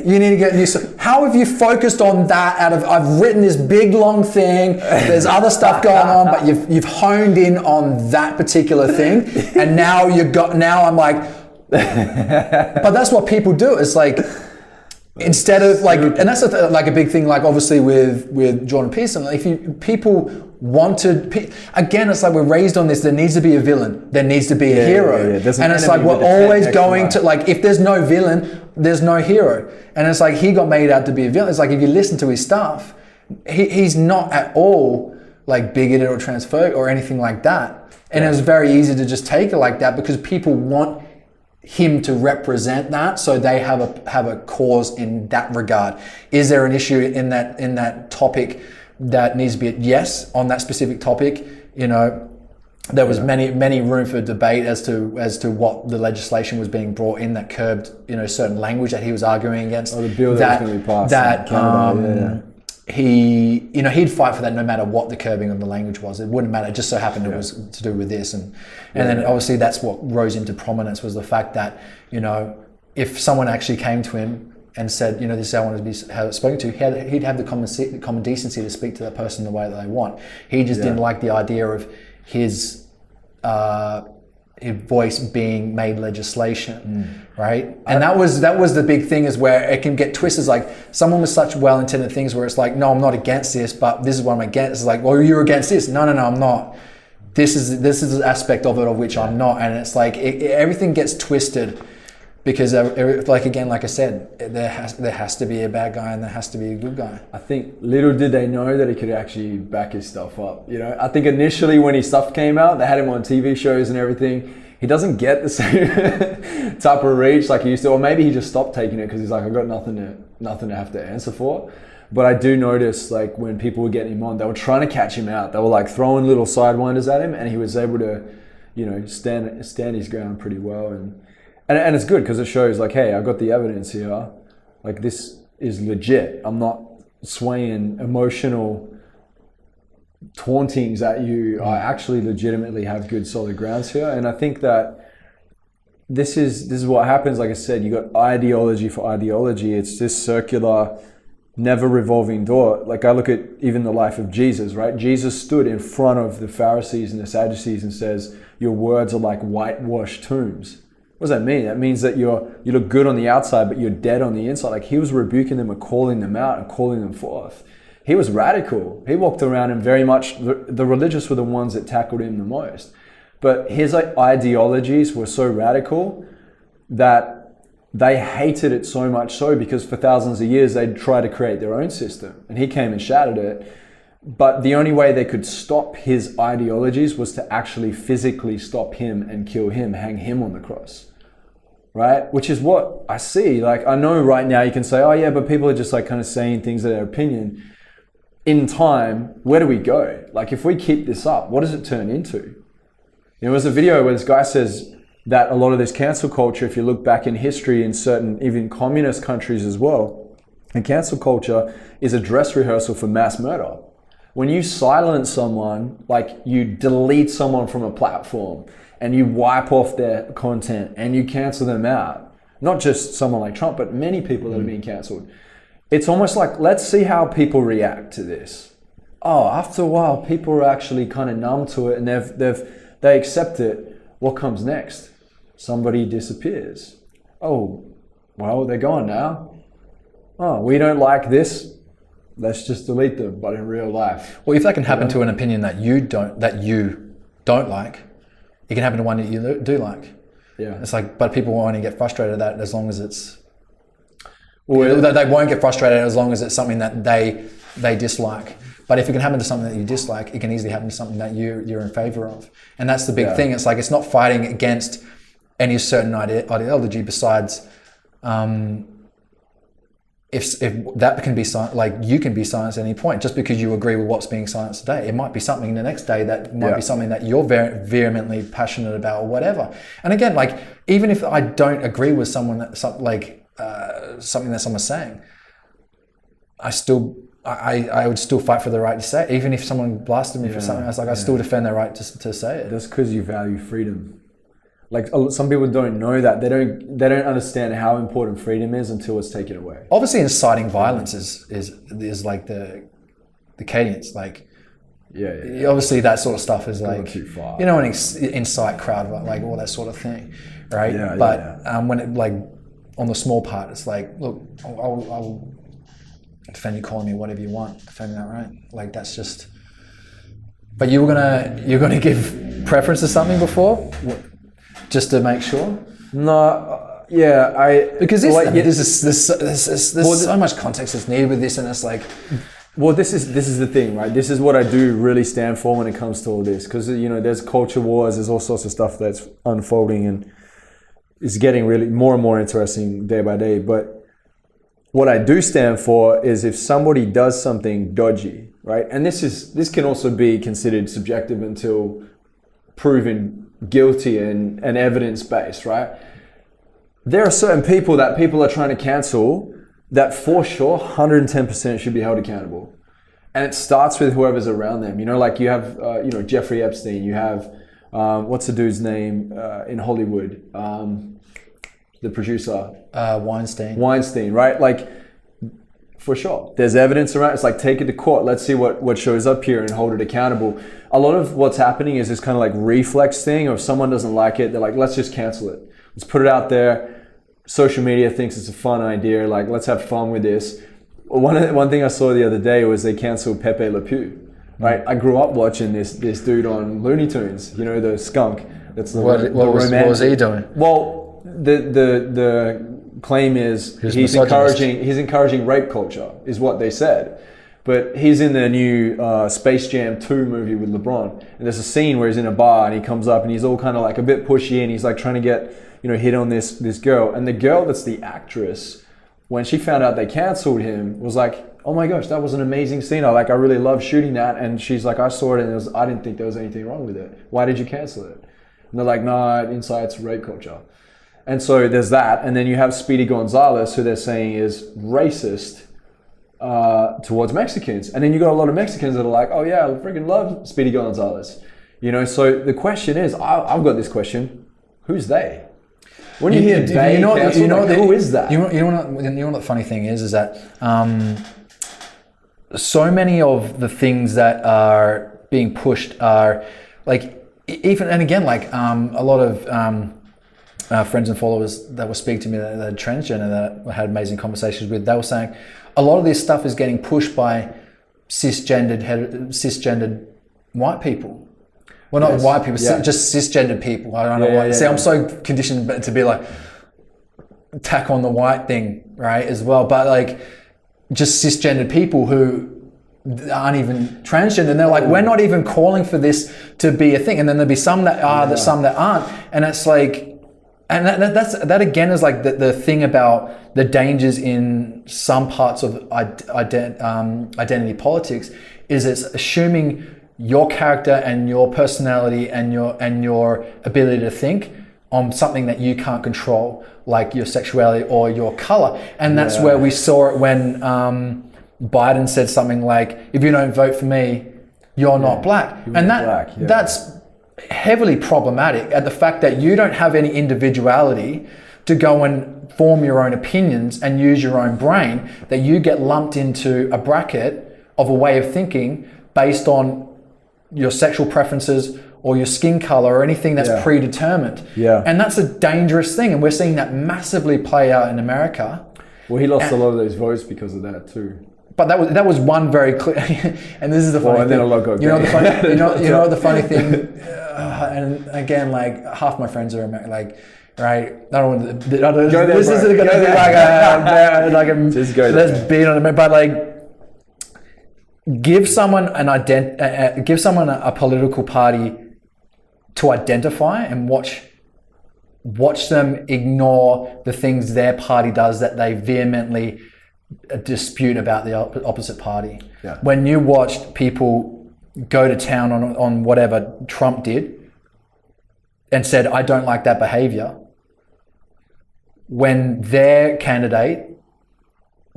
[SPEAKER 3] You need to get new. How have you focused on that? I've written this big long thing. There's other stuff going on, but you've honed in on that particular thing, and now I'm like, but that's what people do. It's like instead of like, and that's like a big thing. Like obviously with Jordan Peterson, like people want to. Again, it's like we're raised on this. There needs to be a villain. There needs to be a hero, and it's like we're always going to like if there's no villain, there's no hero. And it's like he got made out to be a villain. It's like if you listen to his stuff, he's not at all like bigoted or transphobic or anything like that. And it was very easy to just take it like that because people want him to represent that, so they have a cause in that regard. Is there an issue in that topic that needs to be yes on that specific topic? There was many room for debate as to what the legislation was being brought in that curbed certain language that he was arguing against.
[SPEAKER 2] Oh, the bill that was going to be passed.
[SPEAKER 3] That he'd fight for that no matter what the curbing of the language was. It wouldn't matter. It just so happened it was to do with this, and then obviously that's what rose into prominence was the fact that if someone actually came to him and said, this is how I want to be spoken to, he'd have the common decency to speak to that person the way that they want. He just didn't like the idea of his voice being made legislation, right? And that was the big thing, is where it can get twisted. Like someone with such well-intended things where it's like, no, I'm not against this, but this is what I'm against. It's like, well, you're against this. No, I'm not. This is an aspect of it of which I'm not. And it's like everything gets twisted because, like I said, there has to be a bad guy and there has to be a good guy.
[SPEAKER 2] I think little did they know that he could actually back his stuff up. I think initially when his stuff came out, they had him on TV shows and everything. He doesn't get the same type of reach like he used to, or maybe he just stopped taking it because he's like, I've got nothing to have to answer for. But I do notice, like, when people were getting him on, they were trying to catch him out. They were like throwing little sidewinders at him, and he was able to, stand his ground pretty well. And it's good because it shows, like, hey, I've got the evidence here. Like, this is legit. I'm not swaying emotional tauntings at you. I actually legitimately have good solid grounds here. And I think that this is what happens. Like I said, you got ideology for ideology. It's this circular, never revolving door. Like, I look at even the life of Jesus, right? Jesus stood in front of the Pharisees and the Sadducees and says, your words are like whitewashed tombs. What does that mean? That means that you look good on the outside, but you're dead on the inside. Like, he was rebuking them and calling them out and calling them forth. He was radical. He walked around, and very much the religious were the ones that tackled him the most. But his ideologies were so radical that they hated it so much so because for thousands of years they'd try to create their own system. And he came and shattered it. But the only way they could stop his ideologies was to actually physically stop him and kill him, hang him on the cross. Right? Which is what I see. Like, I know right now you can say, oh yeah, but people are just like kind of saying things of their opinion. In time, where do we go? Like, if we keep this up, what does it turn into? There's a video where this guy says that a lot of this cancel culture, if you look back in history in certain, even communist countries as well, and cancel culture is a dress rehearsal for mass murder. When you silence someone, like you delete someone from a platform and you wipe off their content and you cancel them out, not just someone like Trump, but many people that are being canceled. It's almost like, let's see how people react to this. Oh, after a while, people are actually kind of numb to it and they accept it. What comes next? Somebody disappears. Oh, well, they're gone now. Oh, we don't like this. Let's just delete them, but in real life.
[SPEAKER 3] Well, if that can happen to an opinion that you don't like, it can happen to one that you do like.
[SPEAKER 2] Yeah.
[SPEAKER 3] It's like, but people won't get frustrated at that as long as it's. Well, they won't get frustrated as long as it's something that they dislike. But if it can happen to something that you dislike, it can easily happen to something that you're in favor of. And that's the big thing. It's like, it's not fighting against any certain ideology besides. If that can be like, you can be silenced at any point just because you agree with what's being silenced today. It might be something the next day that might be something that you're very vehemently passionate about or whatever. And again, like, even if I don't agree with someone that something that someone's saying, I would still fight for the right to say it. Even if someone blasted me for something, I still defend their right to say it.
[SPEAKER 2] That's because you value freedom. Like, some people don't know that. They don't understand how important freedom is until it's taken away.
[SPEAKER 3] Obviously, inciting violence is like the cadence. Like, obviously that sort of stuff is like,
[SPEAKER 2] too far.
[SPEAKER 3] An incite crowd, like all that sort of thing, right? When it, like, on the small part, it's like, look, I'll defend you calling me whatever you want, defend that right. Like, that's just. But you're gonna give preference to something before. Just to make sure?
[SPEAKER 2] No,
[SPEAKER 3] because there's so much context that's needed with this, and it's like,
[SPEAKER 2] well, this is the thing, right? This is what I do really stand for when it comes to all this, because there's culture wars, there's all sorts of stuff that's unfolding, and it's getting really more and more interesting day by day. But what I do stand for is if somebody does something dodgy, right? And this can also be considered subjective until proven guilty and evidence-based, right? There are certain people that people are trying to cancel that for sure 110% should be held accountable. And it starts with whoever's around them. Like, you have Jeffrey Epstein, you have what's the dude's name in Hollywood, the producer, Weinstein, right? Like, for sure, there's evidence around. It's like, take it to court. Let's see what shows up here and hold it accountable. A lot of what's happening is this kind of like reflex thing, or if someone doesn't like it, they're like, let's just cancel it. Let's put it out there. Social media thinks it's a fun idea. Like, let's have fun with this. One thing I saw the other day was they canceled Pepe Le Pew. Right? I grew up watching this dude on Looney Tunes. The skunk. That's the
[SPEAKER 3] what was he doing?
[SPEAKER 2] Well, the claim is he's encouraging rape culture, is what they said. But he's in the new Space Jam 2 movie with LeBron, and there's a scene where he's in a bar and he comes up and he's all kind of like a bit pushy and he's like trying to get hit on this girl, and the girl that's the actress when she found out they cancelled him, was like, oh my gosh, that was an amazing scene. I really love shooting that. And she's like, I saw it and I didn't think there was anything wrong with it. Why did you cancel it? And they're like, no, inside it's rape culture. And so there's that. And then you have Speedy Gonzalez, who they're saying is racist towards Mexicans. And then you got a lot of Mexicans that are like, oh yeah, I freaking love Speedy Gonzalez. You know, so the question is, I've got this question, who's they? When you hear they cancel, who is that?
[SPEAKER 3] You know what the funny thing is that so many of the things that are being pushed are like, even, and again, like a lot of friends and followers that were speaking to me that are transgender, that I had amazing conversations with, they were saying a lot of this stuff is getting pushed by cisgendered white people. Well, not white people, just cisgendered people. I don't know why. See, I'm so conditioned to be like, tack on the white thing, right, as well. But like, just cisgendered people who aren't even transgender. And they're like, we're not even calling for this to be a thing. And then there'll be some that are, some that aren't. And it's like, and that again is like the thing about the dangers in some parts of identity politics is it's assuming your character and your personality and your ability to think on something that you can't control, like your sexuality or your color. And that's where we saw it when Biden said something like, if you don't vote for me, you're not black. And that's heavily problematic at the fact that you don't have any individuality to go and form your own opinions and use your own brain, that you get lumped into a bracket of a way of thinking based on your sexual preferences or your skin color or anything that's predetermined. And that's a dangerous thing. And we're seeing that massively play out in America.
[SPEAKER 2] Well, he lost a lot of those votes because of that too.
[SPEAKER 3] But that was one very clear, and this is the funny thing.
[SPEAKER 2] Then a lot got
[SPEAKER 3] you know the funny thing, and again, like half my friends are like, right? I don't want to. This isn't going to be like
[SPEAKER 2] just go
[SPEAKER 3] let's
[SPEAKER 2] there.
[SPEAKER 3] beat on it, but like, give someone a political party to identify and watch them ignore the things their party does that they vehemently dispute about the opposite party. When you watched people go to town on whatever Trump did and said, I don't like that behavior, when their candidate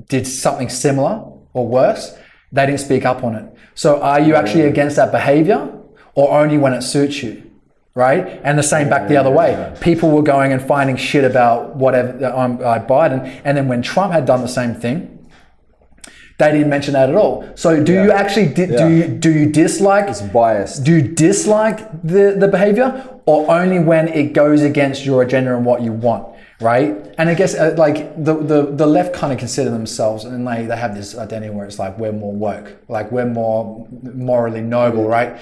[SPEAKER 3] did something similar or worse, they didn't speak up on it. So are you actually against that behavior or only when it suits you? Right? And the same back the other way. People were going and finding shit about whatever Biden, and then when Trump had done the same thing, they didn't mention that at all. So do you actually do you dislike?
[SPEAKER 2] It's biased.
[SPEAKER 3] Do you dislike the behavior, or only when it goes against your agenda and what you want? Right? And I guess like the left kind of consider themselves, and they have this identity where it's like we're more woke, like we're more morally noble, right?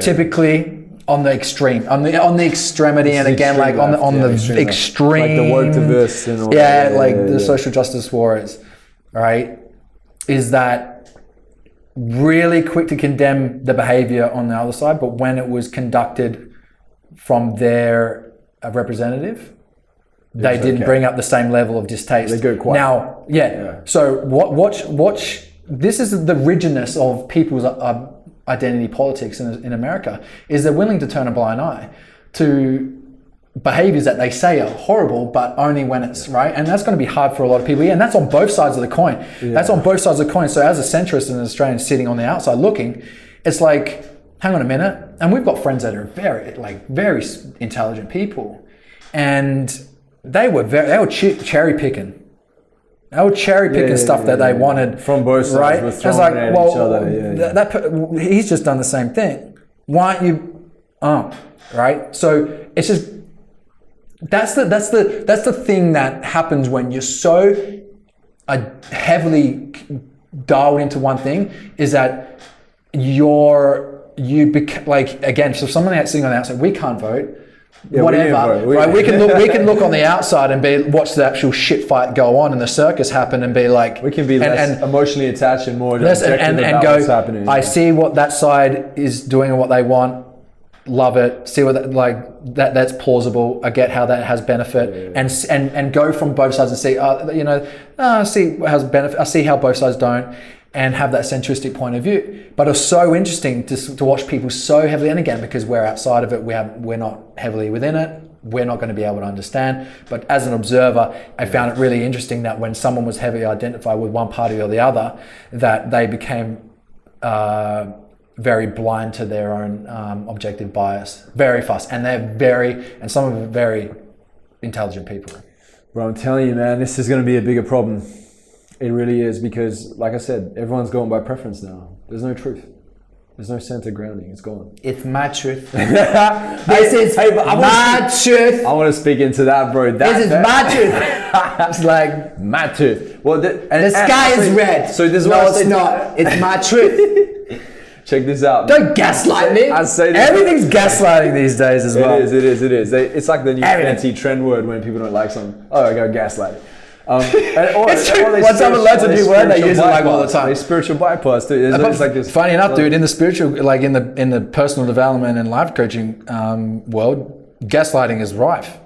[SPEAKER 3] Typically on the extreme, on the extremity, and again like on the extreme,
[SPEAKER 2] like the woke-iverse and all
[SPEAKER 3] the social justice warriors, right? Is that really quick to condemn the behavior on the other side, but when it was conducted from their representative, they didn't bring up the same level of distaste.
[SPEAKER 2] They go quiet.
[SPEAKER 3] Now, so watch. This is the rigidness of people's identity politics in America, is they're willing to turn a blind eye to behaviors that they say are horrible, but only when it's right. And that's going to be hard for a lot of people. And that's on both sides of the coin. That's on both sides of the coin. So as a centrist and an Australian sitting on the outside looking, it's like, hang on a minute. And we've got friends that are very intelligent people, and they were cherry picking. They were cherry picking stuff that they wanted
[SPEAKER 2] from both sides.
[SPEAKER 3] Right?
[SPEAKER 2] It's
[SPEAKER 3] like, well,
[SPEAKER 2] each other.
[SPEAKER 3] He's just done the same thing. Why aren't you? Right? So it's just that's the thing that happens when you're so heavily dialed into one thing, is that again, so someone that's sitting on the outside, we can't vote. Whatever, right? We can look on the outside and watch the actual shit fight go on and the circus happen and be like,
[SPEAKER 2] we can be less emotionally attached and more objective about what's happening.
[SPEAKER 3] I see what that side is doing and what they want. love it, see what that's plausible. I get how that has benefit, and go from both sides and see, I see how benefit. I see how both sides don't, and have that centristic point of view. But it's so interesting to watch people so heavily, and again, because we're outside of it, we're not heavily within it. We're not going to be able to understand. But as an observer, I found it really interesting that when someone was heavily identified with one party or the other, that they became very blind to their own objective bias very fast. And and some of them are very intelligent people.
[SPEAKER 2] Bro, I'm telling you, man, this is going to be a bigger problem. It really is, because like I said, everyone's going by preference now. There's no truth. There's no center grounding. It's gone.
[SPEAKER 3] It's my truth. This is my truth.
[SPEAKER 2] I want to speak into that, bro.
[SPEAKER 3] This is my truth. It's like
[SPEAKER 2] my truth. Well,
[SPEAKER 3] the sky is red.
[SPEAKER 2] So this is
[SPEAKER 3] no, it's not. It's my truth.
[SPEAKER 2] Check this out.
[SPEAKER 3] Don't gaslight me.
[SPEAKER 2] I say this.
[SPEAKER 3] Everything's gaslighting these days as well.
[SPEAKER 2] It is. It's like the new fancy trend word when people don't like something. Oh, I go gaslight.
[SPEAKER 3] It's true. When someone learns a new word, they use it like all the time.
[SPEAKER 2] They spiritual bypass, dude. It's like this.
[SPEAKER 3] Funny enough, dude, in the spiritual, like in the personal development and life coaching world, gaslighting is rife.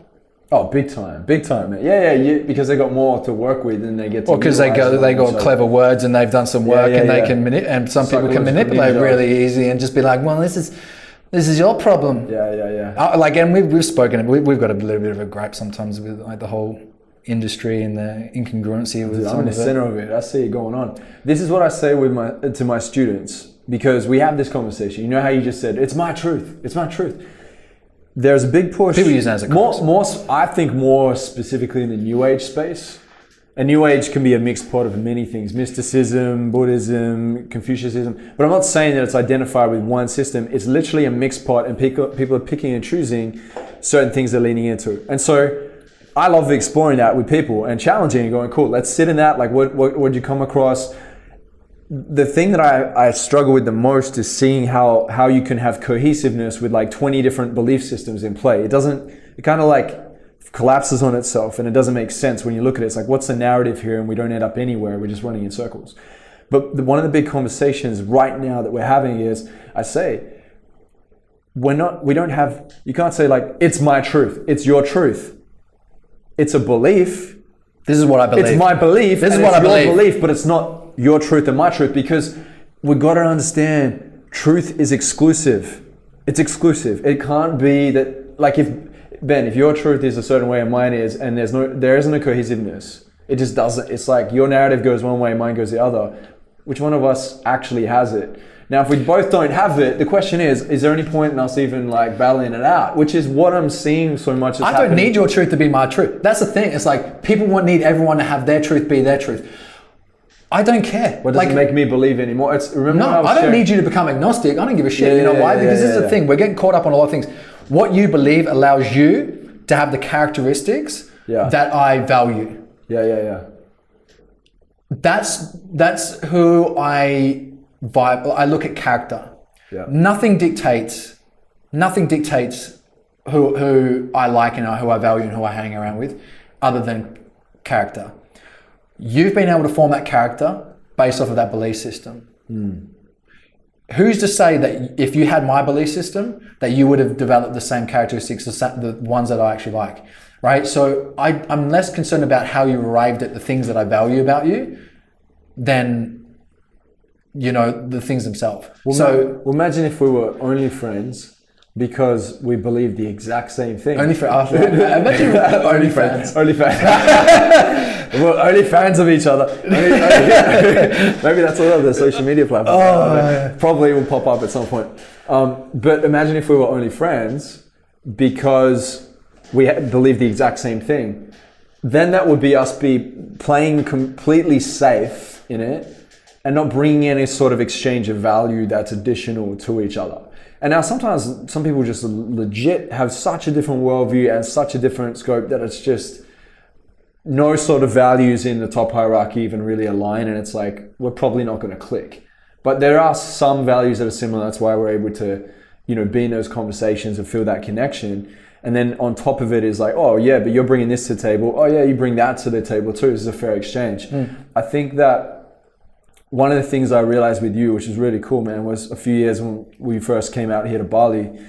[SPEAKER 2] Oh, big time, man. Yeah. Because they got more to work with, and they get.
[SPEAKER 3] Well, because they got clever words, and they've done some work, and they can and some people can manipulate really easy, and just be like, well, this is your problem.
[SPEAKER 2] Yeah.
[SPEAKER 3] Like, and we've spoken. We've got a little bit of a gripe sometimes with like the whole industry and the incongruency with
[SPEAKER 2] I'm in the center of it. I see it going on. This is what I say to my students, because we have this conversation. You know how you just said, it's my truth. It's my truth. There's a big push.
[SPEAKER 3] People use that as a
[SPEAKER 2] more, I think more specifically in the New Age space. And New Age can be a mixed pot of many things. Mysticism, Buddhism, Confucianism. But I'm not saying that it's identified with one system. It's literally a mixed pot, and people are picking and choosing certain things they're leaning into. And so I love exploring that with people and challenging and going, cool, let's sit in that. Like, what you come across? The thing that I struggle with the most is seeing how you can have cohesiveness with like 20 different belief systems in play. It kind of like collapses on itself, and it doesn't make sense when you look at it. It's like, what's the narrative here? And we don't end up anywhere. We're just running in circles. But one of the big conversations right now that we're having is, I say, you can't say like, it's my truth. It's your truth. It's a belief.
[SPEAKER 3] This is what I believe.
[SPEAKER 2] It's my belief.
[SPEAKER 3] This is what I believe.
[SPEAKER 2] Your belief, but it's not your truth and my truth, because we've got to understand truth is exclusive. It's exclusive. It can't be that, like, if your truth is a certain way and mine is, and there isn't a cohesiveness. It just doesn't. It's like your narrative goes one way, mine goes the other. Which one of us actually has it? Now, if we both don't have it, the question is there any point in us even like battling it out? Which is what I'm seeing so much.
[SPEAKER 3] I don't need your truth to be my truth. That's the thing. It's like people need everyone to have their truth be their truth. I don't care.
[SPEAKER 2] What does it make me believe anymore?
[SPEAKER 3] I don't need you to become agnostic. I don't give a shit. You know why? Because this is the thing. We're getting caught up on a lot of things. What you believe allows you to have the characteristics that I value.
[SPEAKER 2] Yeah.
[SPEAKER 3] That's who I vibe. I look at character.
[SPEAKER 2] Yeah.
[SPEAKER 3] Nothing dictates who I like and who I value and who I hang around with, other than character. You've been able to form that character based off of that belief system. Who's to say that if you had my belief system, that you would have developed the same characteristics, the ones that I actually like, right? So I'm less concerned about how you arrived at the things that I value about you than, the things themselves.
[SPEAKER 2] Well, imagine if we were only friends because we believed the exact same thing.
[SPEAKER 3] Only friends. Only friends.
[SPEAKER 2] Only fans. We're only fans of each other. Maybe that's all of the social media platforms. Probably will pop up at some point. But imagine if we were only friends because we believed the exact same thing. Then that would be us playing completely safe in it and not bringing any sort of exchange of value that's additional to each other. And now sometimes some people just legit have such a different worldview and such a different scope that it's just no sort of values in the top hierarchy even really align, and it's like, we're probably not going to click. But there are some values that are similar. That's why we're able to, be in those conversations and feel that connection. And then on top of it is like, oh yeah, but you're bringing this to the table. Oh yeah, you bring that to the table too. This is a fair exchange. I think that one of the things I realized with you, which is really cool, man, was a few years when we first came out here to Bali,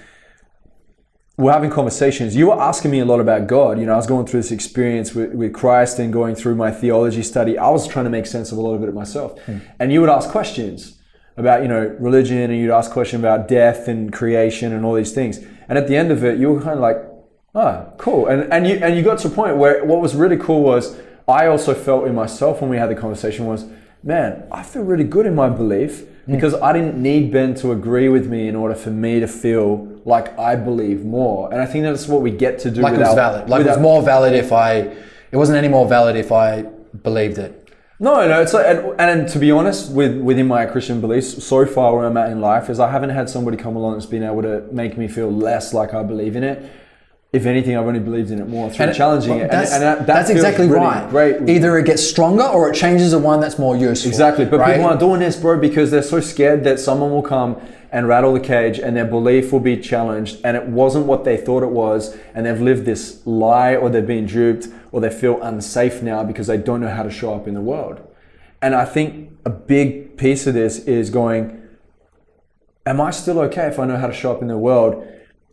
[SPEAKER 2] we're having conversations. You were asking me a lot about God. You know, I was going through this experience with Christ and going through my theology study. I was trying to make sense of a lot of it myself. And you would ask questions about, you know, religion, and you'd ask questions about death and creation and all these things. And at the end of it, you were kind of like, oh, cool. And you got to a point where what was really cool was I also felt in myself when we had the conversation was, man, I feel really good in my belief because I didn't need Ben to agree with me in order for me to feel like I believe more. And I think that's what we get to do.
[SPEAKER 3] Like it was valid. Like it was more valid it wasn't any more valid if I believed it.
[SPEAKER 2] No, it's like, and to be honest, within my Christian beliefs, so far where I'm at in life is I haven't had somebody come along that's been able to make me feel less like I believe in it. If anything, I've only believed in it more through challenging it.
[SPEAKER 3] That's exactly
[SPEAKER 2] really
[SPEAKER 3] right.
[SPEAKER 2] Great.
[SPEAKER 3] Either it gets stronger or it changes the one that's more useful.
[SPEAKER 2] Exactly. But
[SPEAKER 3] right?
[SPEAKER 2] people aren't doing this, bro, because they're so scared that someone will come and rattle the cage and their belief will be challenged and it wasn't what they thought it was, and they've lived this lie, or they've been duped, or they feel unsafe now because they don't know how to show up in the world. And I think a big piece of this is going, am I still okay if I know how to show up in the world,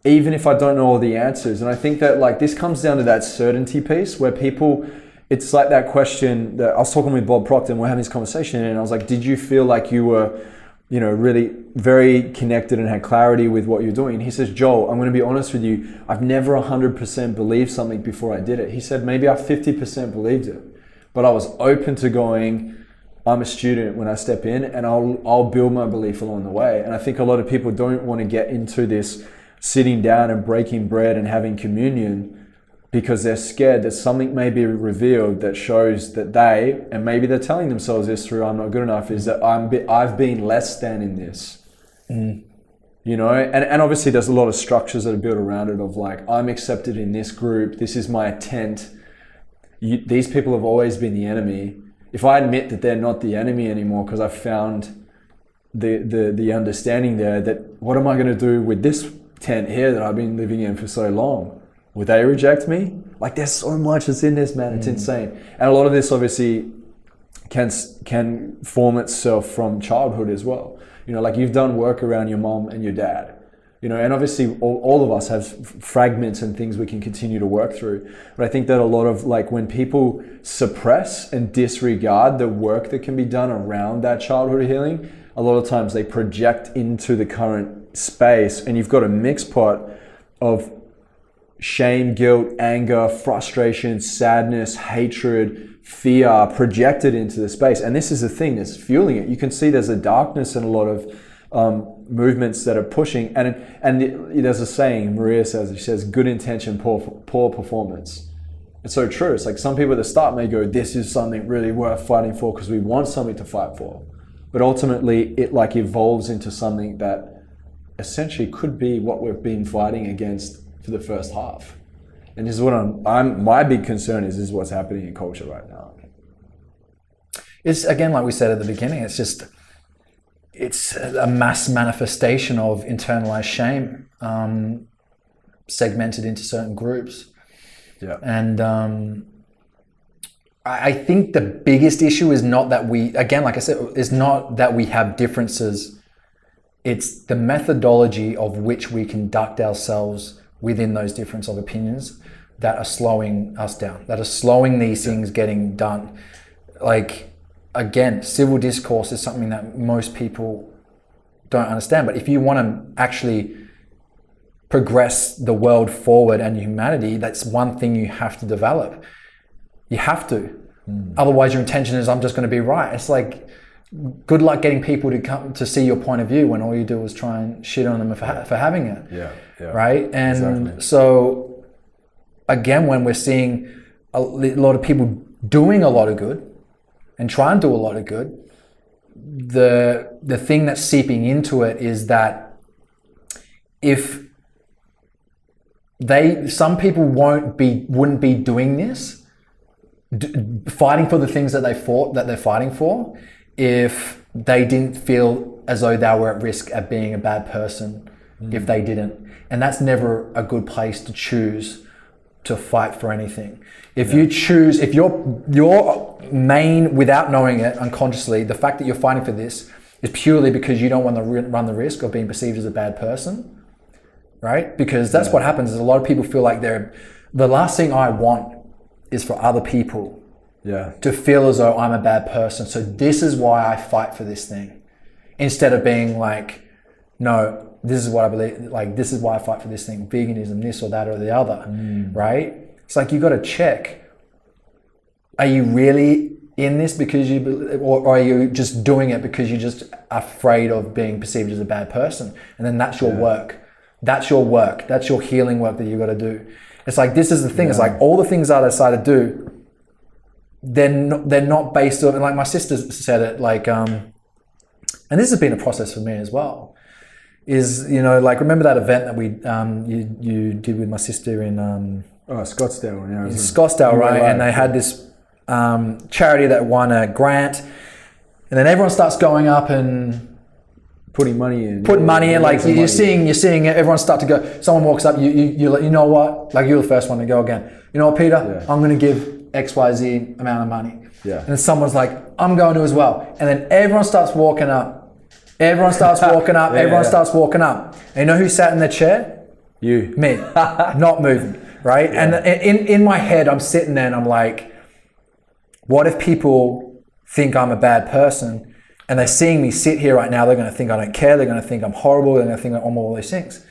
[SPEAKER 2] even if I don't know all the answers? And I think that like this comes down to that certainty piece where people, it's like that question that I was talking with Bob Proctor and we're having this conversation, and I was like, did you feel like you were, you know, really very connected and had clarity with what you're doing? And he says, Joel, I'm going to be honest with you, I've never 100% believed something before I did it. He said, maybe I 50% believed it, but I was open to going, I'm a student when I step in, and I'll build my belief along the way. And I think a lot of people don't want to get into this sitting down and breaking bread and having communion because they're scared that something may be revealed that shows that they, and maybe they're telling themselves this through I'm not good enough, is that I've been less than in this. You know, and obviously there's a lot of structures that are built around it of like, I'm accepted in this group, this is my tent. These people have always been the enemy. If I admit that they're not the enemy anymore because I've found the understanding there, that what am I going to do with this tent here that I've been living in for so long? Would they reject me? Like there's so much that's in this, man. It's insane. And a lot of this obviously can form itself from childhood as well. You know, like you've done work around your mom and your dad. You know, and obviously all of us have fragments and things we can continue to work through. But I think that a lot of like when people suppress and disregard the work that can be done around that childhood healing, a lot of times they project into the current space, and you've got a mixed pot of shame, guilt, anger, frustration, sadness, hatred, fear projected into the space. And this is the thing that's fueling it. You can see there's a darkness in a lot of movements that are pushing, and there's a saying Maria says, she says, good intention, poor performance. It's so true. It's like some people at the start may go, this is something really worth fighting for because we want something to fight for, but ultimately it like evolves into something that essentially could be what we've been fighting against for the first half. And this is what my big concern is what's happening in culture right now.
[SPEAKER 3] It's again, like we said at the beginning, it's a mass manifestation of internalized shame, segmented into certain groups.
[SPEAKER 2] Yeah.
[SPEAKER 3] And I think the biggest issue is not that we, again, like I said, is not that we have differences. It's the methodology of which we conduct ourselves within those difference of opinions that are slowing us down, that are slowing these things getting done. Like, again, civil discourse is something that most people don't understand. But if you want to actually progress the world forward and humanity, that's one thing you have to develop. You have to. Otherwise, your intention is, I'm just going to be right. It's like, good luck getting people to come to see your point of view when all you do is try and shit on them for having it.
[SPEAKER 2] Yeah.
[SPEAKER 3] Right? And
[SPEAKER 2] exactly.
[SPEAKER 3] So, again, when we're seeing a lot of people doing a lot of good and trying to do a lot of good, the thing that's seeping into it is that if some people wouldn't be doing this, fighting for the things that they're fighting for, if they didn't feel as though they were at risk at being a bad person, if they didn't. And that's never a good place to choose to fight for anything. If you choose, if your main, without knowing it unconsciously, the fact that you're fighting for this is purely because you don't want to run the risk of being perceived as a bad person, right? Because that's what happens is a lot of people feel like the last thing I want is for other people to feel as though I'm a bad person. So this is why I fight for this thing. Instead of being like, no, this is what I believe, like this is why I fight for this thing, veganism, this or that or the other, right? It's like you got to check, are you really in this because or are you just doing it because you're just afraid of being perceived as a bad person? And then that's your work. That's your work. That's your healing work that you got to do. It's like, this is the thing. It's like all the things that I decide to do, they're not based on, and like my sister said it, like, and this has been a process for me as well, is, you know, like, remember that event that we, you did with my sister in
[SPEAKER 2] Scottsdale. Yeah,
[SPEAKER 3] in Scottsdale, right? And they had this charity that won a grant, and then everyone starts going up and
[SPEAKER 2] putting money in,
[SPEAKER 3] like you're seeing everyone start to go. Someone walks up, you're like, you know what, like, you're the first one to go again. You know what, Peter, I'm going to give XYZ amount of money. And then someone's like, I'm going to as well. And then everyone starts walking up. Everyone starts walking up. And you know who sat in the chair?
[SPEAKER 2] You.
[SPEAKER 3] Me. Not moving, right? And in my head, I'm sitting there and I'm like, what if people think I'm a bad person and they're seeing me sit here right now? They're going to think I don't care. They're going to think I'm horrible. They're going to think I'm all these things.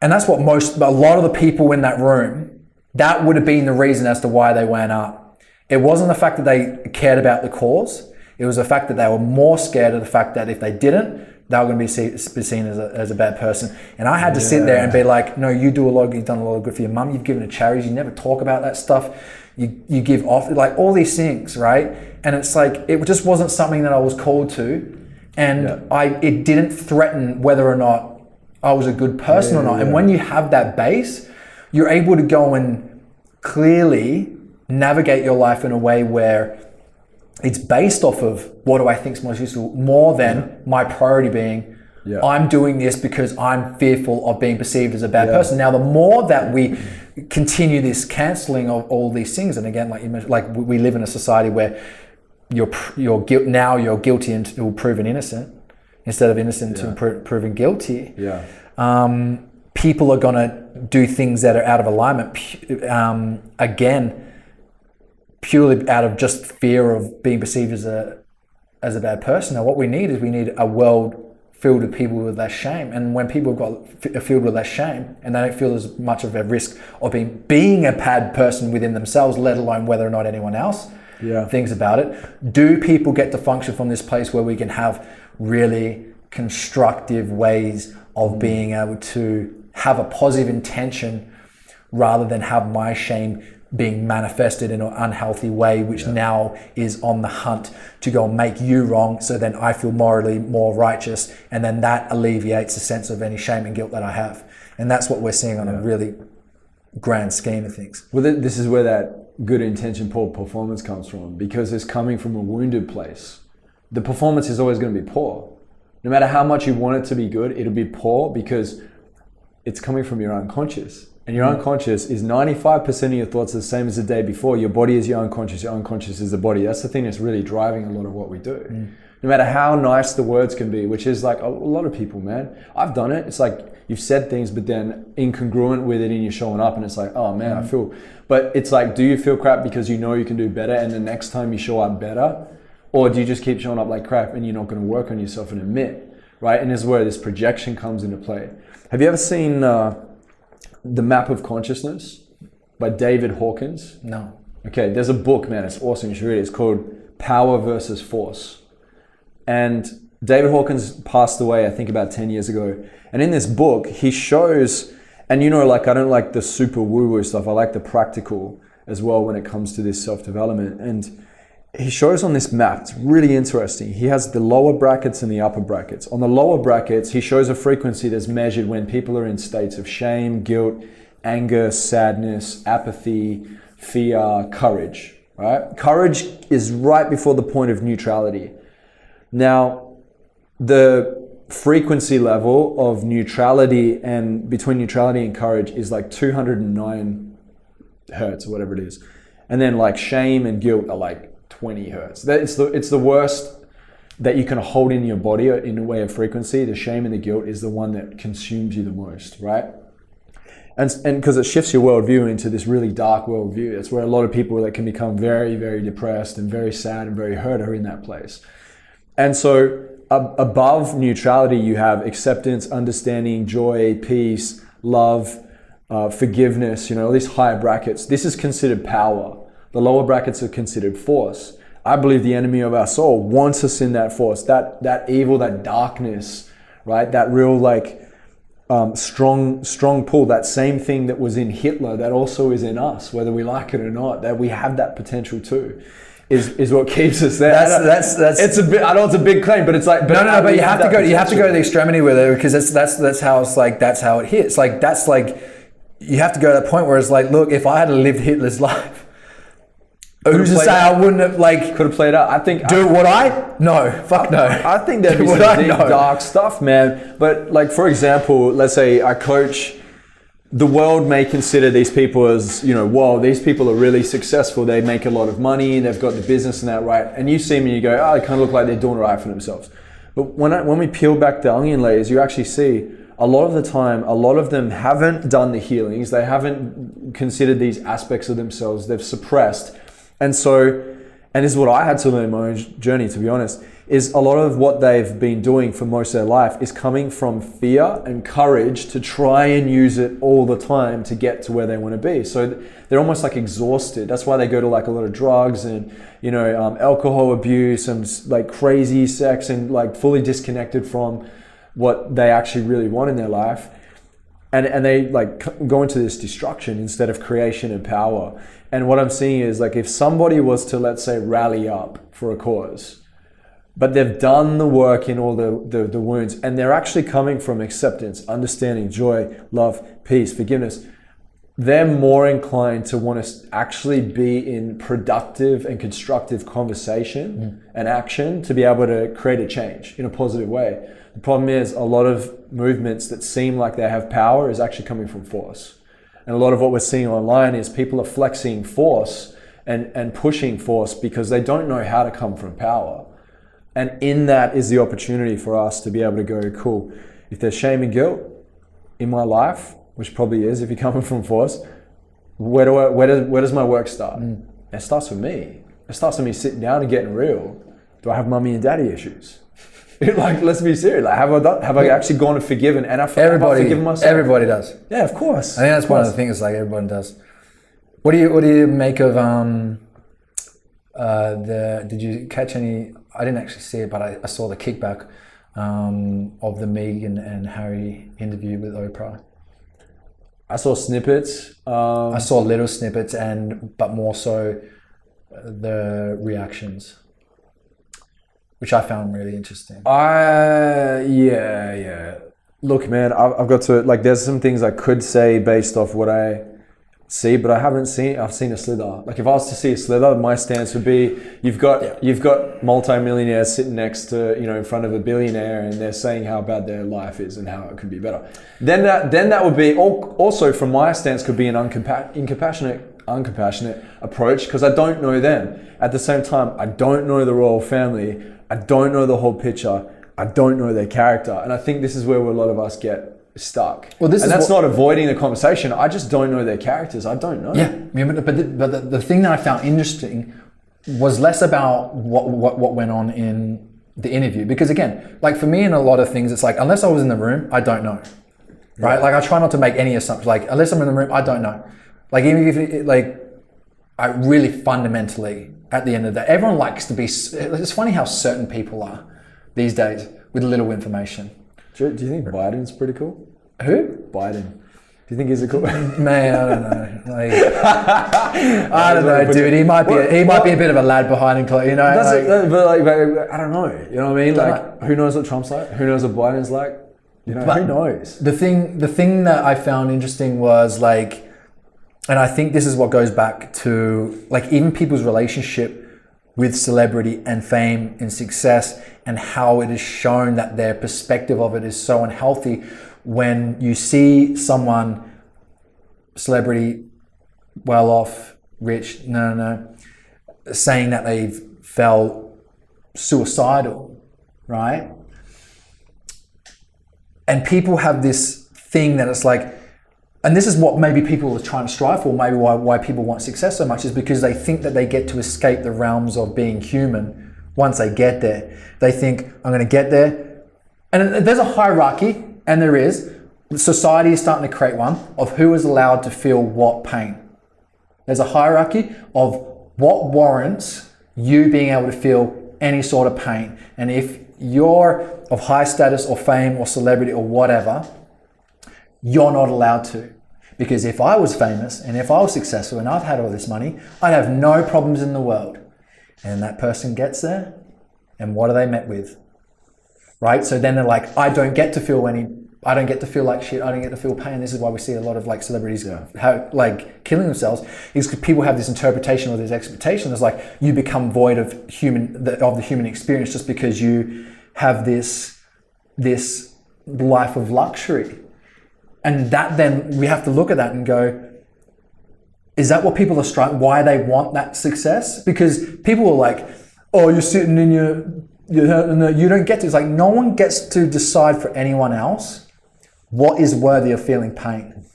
[SPEAKER 3] And that's what a lot of the people in that room, that would have been the reason as to why they went up. It wasn't the fact that they cared about the cause. It was the fact that they were more scared of the fact that if they didn't, they were going to be seen as a bad person. And I had to sit there and be like, no, you've done a lot of good for your mum. You've given to charities. You never talk about that stuff. You give off, like, all these things, right? And it's like, it just wasn't something that I was called to. And it didn't threaten whether or not I was a good person or not. And when you have that base, you're able to go and clearly navigate your life in a way where it's based off of what do I think is most useful, more than my priority being, I'm doing this because I'm fearful of being perceived as a bad person. Now, the more that we continue this cancelling of all these things, and again, like you mentioned, like, we live in a society where you're guilty until proven innocent, instead of innocent until proven guilty. People are going to do things that are out of alignment, again, purely out of just fear of being perceived as a bad person. Now, what we need a world filled with people with less shame. And when people are filled with less shame and they don't feel as much of a risk of being a bad person within themselves, let alone whether or not anyone else thinks about it, do people get to function from this place where we can have really constructive ways of being able to have a positive intention rather than have my shame being manifested in an unhealthy way, which now is on the hunt to go and make you wrong, so then I feel morally more righteous, and then that alleviates a sense of any shame and guilt that I have. And that's what we're seeing on a really grand scheme of things.
[SPEAKER 2] Well, this is where that good intention, poor performance comes from, because it's coming from a wounded place. The performance is always going to be poor. No matter how much you want it to be good, it'll be poor because it's coming from your unconscious. And your unconscious is 95% of your thoughts are the same as the day before. Your body is your unconscious is the body. That's the thing that's really driving a lot of what we do. No matter how nice the words can be, which is like a lot of people, man. I've done it. It's like you've said things, but then incongruent with it and you're showing up and it's like, oh man, I feel, but it's like, do you feel crap because you know you can do better and the next time you show up better? Or do you just keep showing up like crap and you're not going to work on yourself and admit, right? And this is where this projection comes into play. Have you ever seen The Map of Consciousness by David Hawkins?
[SPEAKER 3] No.
[SPEAKER 2] Okay, there's a book, man, it's awesome, you should read it. It's called Power versus Force. And David Hawkins passed away, I think, about 10 years ago. And in this book, he shows, and you know, like, I don't like the super woo-woo stuff, I like the practical as well when it comes to this self-development. And he shows on this map, it's really interesting. He has the lower brackets and the upper brackets. On the lower brackets, he shows a frequency that's measured when people are in states of shame, guilt, anger, sadness, apathy, fear, courage, right? Courage is right before the point of neutrality. Now, the frequency level of neutrality and between neutrality and courage is like 209 hertz or whatever it is. And then like shame and guilt are like 20 hertz. It's the worst that you can hold in your body in a way of frequency, the shame and the guilt is the one that consumes you the most, right? And because it shifts your worldview into this really dark worldview. That's where a lot of people that can become very, very depressed and very sad and very hurt are in that place. And so above neutrality, you have acceptance, understanding, joy, peace, love, forgiveness, all these higher brackets. This is considered power. The lower brackets are considered force. I believe the enemy of our soul wants us in that force, that evil, that darkness, right? That real strong pull, that same thing that was in Hitler, that also is in us, whether we like it or not, that we have that potential too, is what keeps us there.
[SPEAKER 3] That's
[SPEAKER 2] it's a bit, I know it's a big claim, but it's like,
[SPEAKER 3] but you have to go to the extremity with it, because that's how it's like, that's how it hits. Like, that's like, you have to go to that point where it's like, look, if I had lived Hitler's life, who's to say I wouldn't have
[SPEAKER 2] could have played out? I think
[SPEAKER 3] no.
[SPEAKER 2] I think there'd be some deep, dark stuff, man. But like, for example, let's say I coach. The world may consider these people as, whoa, these people are really successful. They make a lot of money. They've got the business and that right. And you see them and you go, oh, they kind of look like they're doing right for themselves. But when we peel back the onion layers, you actually see a lot of the time, a lot of them haven't done the healings. They haven't considered these aspects of themselves. They've suppressed. And this is what I had to learn in my own journey, to be honest, is a lot of what they've been doing for most of their life is coming from fear and courage to try and use it all the time to get to where they want to be. So they're almost like exhausted. That's why they go to like a lot of drugs and, alcohol abuse and like crazy sex and like fully disconnected from what they actually really want in their life. And they like go into this destruction instead of creation and power. And what I'm seeing is like, if somebody was to, let's say, rally up for a cause, but they've done the work in all the wounds, and they're actually coming from acceptance, understanding, joy, love, peace, forgiveness, they're more inclined to want to actually be in productive and constructive conversation and action to be able to create a change in a positive way. The problem is a lot of movements that seem like they have power is actually coming from force. And a lot of what we're seeing online is people are flexing force and pushing force because they don't know how to come from power. And in that is the opportunity for us to be able to go, cool, if there's shame and guilt in my life, which probably is if you're coming from force, where does my work start? It starts with me. It starts with me sitting down and getting real. Do I have mummy and daddy issues? Like, let's be serious. Like, have I actually gone and forgiven? And I've forgiven myself.
[SPEAKER 3] Everybody does.
[SPEAKER 2] Yeah, of course.
[SPEAKER 3] I think that's one of the things. Like, everyone does. What do you make of Did you catch any? I didn't actually see it, but I saw the kickback of the Meghan and Harry interview with Oprah.
[SPEAKER 2] I saw snippets.
[SPEAKER 3] I saw little snippets, but more so the reactions, which I found really interesting.
[SPEAKER 2] Yeah. Look, man, I've got to, like, there's some things I could say based off what I see, but I've seen a slither. Like, if I was to see a slither, my stance would be, you've got multi-millionaires sitting next to, in front of a billionaire, and they're saying how bad their life is and how it could be better. Then that would be, also from my stance, could be an uncompassionate approach, because I don't know them. At the same time, I don't know the royal family. I don't know the whole picture. I don't know their character. And I think this is where a lot of us get stuck. Well, that's not avoiding the conversation. I just don't know their characters. I don't know.
[SPEAKER 3] Yeah, but the thing that I found interesting was less about what went on in the interview. Because again, like for me in a lot of things, it's like, unless I was in the room, I don't know. Right? Yeah. Like I try not to make any assumptions. Like, unless I'm in the room, I don't know. Like, even if I really fundamentally, at the end of the day, everyone likes to be, it's funny how certain people are these days with little information.
[SPEAKER 2] Do you think Biden's pretty cool?
[SPEAKER 3] Who?
[SPEAKER 2] Biden. Do you think he's a cool
[SPEAKER 3] man? I don't know. Like, I don't know, dude. He might be a bit of a lad behind him. But
[SPEAKER 2] I don't know. You know what I mean? Like, who knows what Trump's like? Who knows what Biden's like? Who knows?
[SPEAKER 3] The thing that I found interesting was like, and I think this is what goes back to like even people's relationship with celebrity and fame and success, and how it is shown that their perspective of it is so unhealthy when you see someone, celebrity, well off, rich, saying that they've felt suicidal right? And people have this thing that it's like, and this is what maybe people are trying to strive for, maybe why people want success so much, is because they think that they get to escape the realms of being human once they get there. They think, I'm going to get there. And there's a hierarchy, and there is. Society is starting to create one of who is allowed to feel what pain. There's a hierarchy of what warrants you being able to feel any sort of pain. And if you're of high status or fame or celebrity or whatever, you're not allowed to. Because if I was famous and if I was successful and I've had all this money, I'd have no problems in the world. And that person gets there, and what are they met with? Right? So then they're like, I don't get to feel like shit, I don't get to feel pain. This is why we see a lot of like celebrities killing themselves, is because people have this interpretation or this expectation. It's like you become void of the human experience just because you have this life of luxury. And that, then we have to look at that and go, is that what people are striving, why they want that success? Because people are like, oh, you're sitting in you don't get to. It's like no one gets to decide for anyone else what is worthy of feeling pain.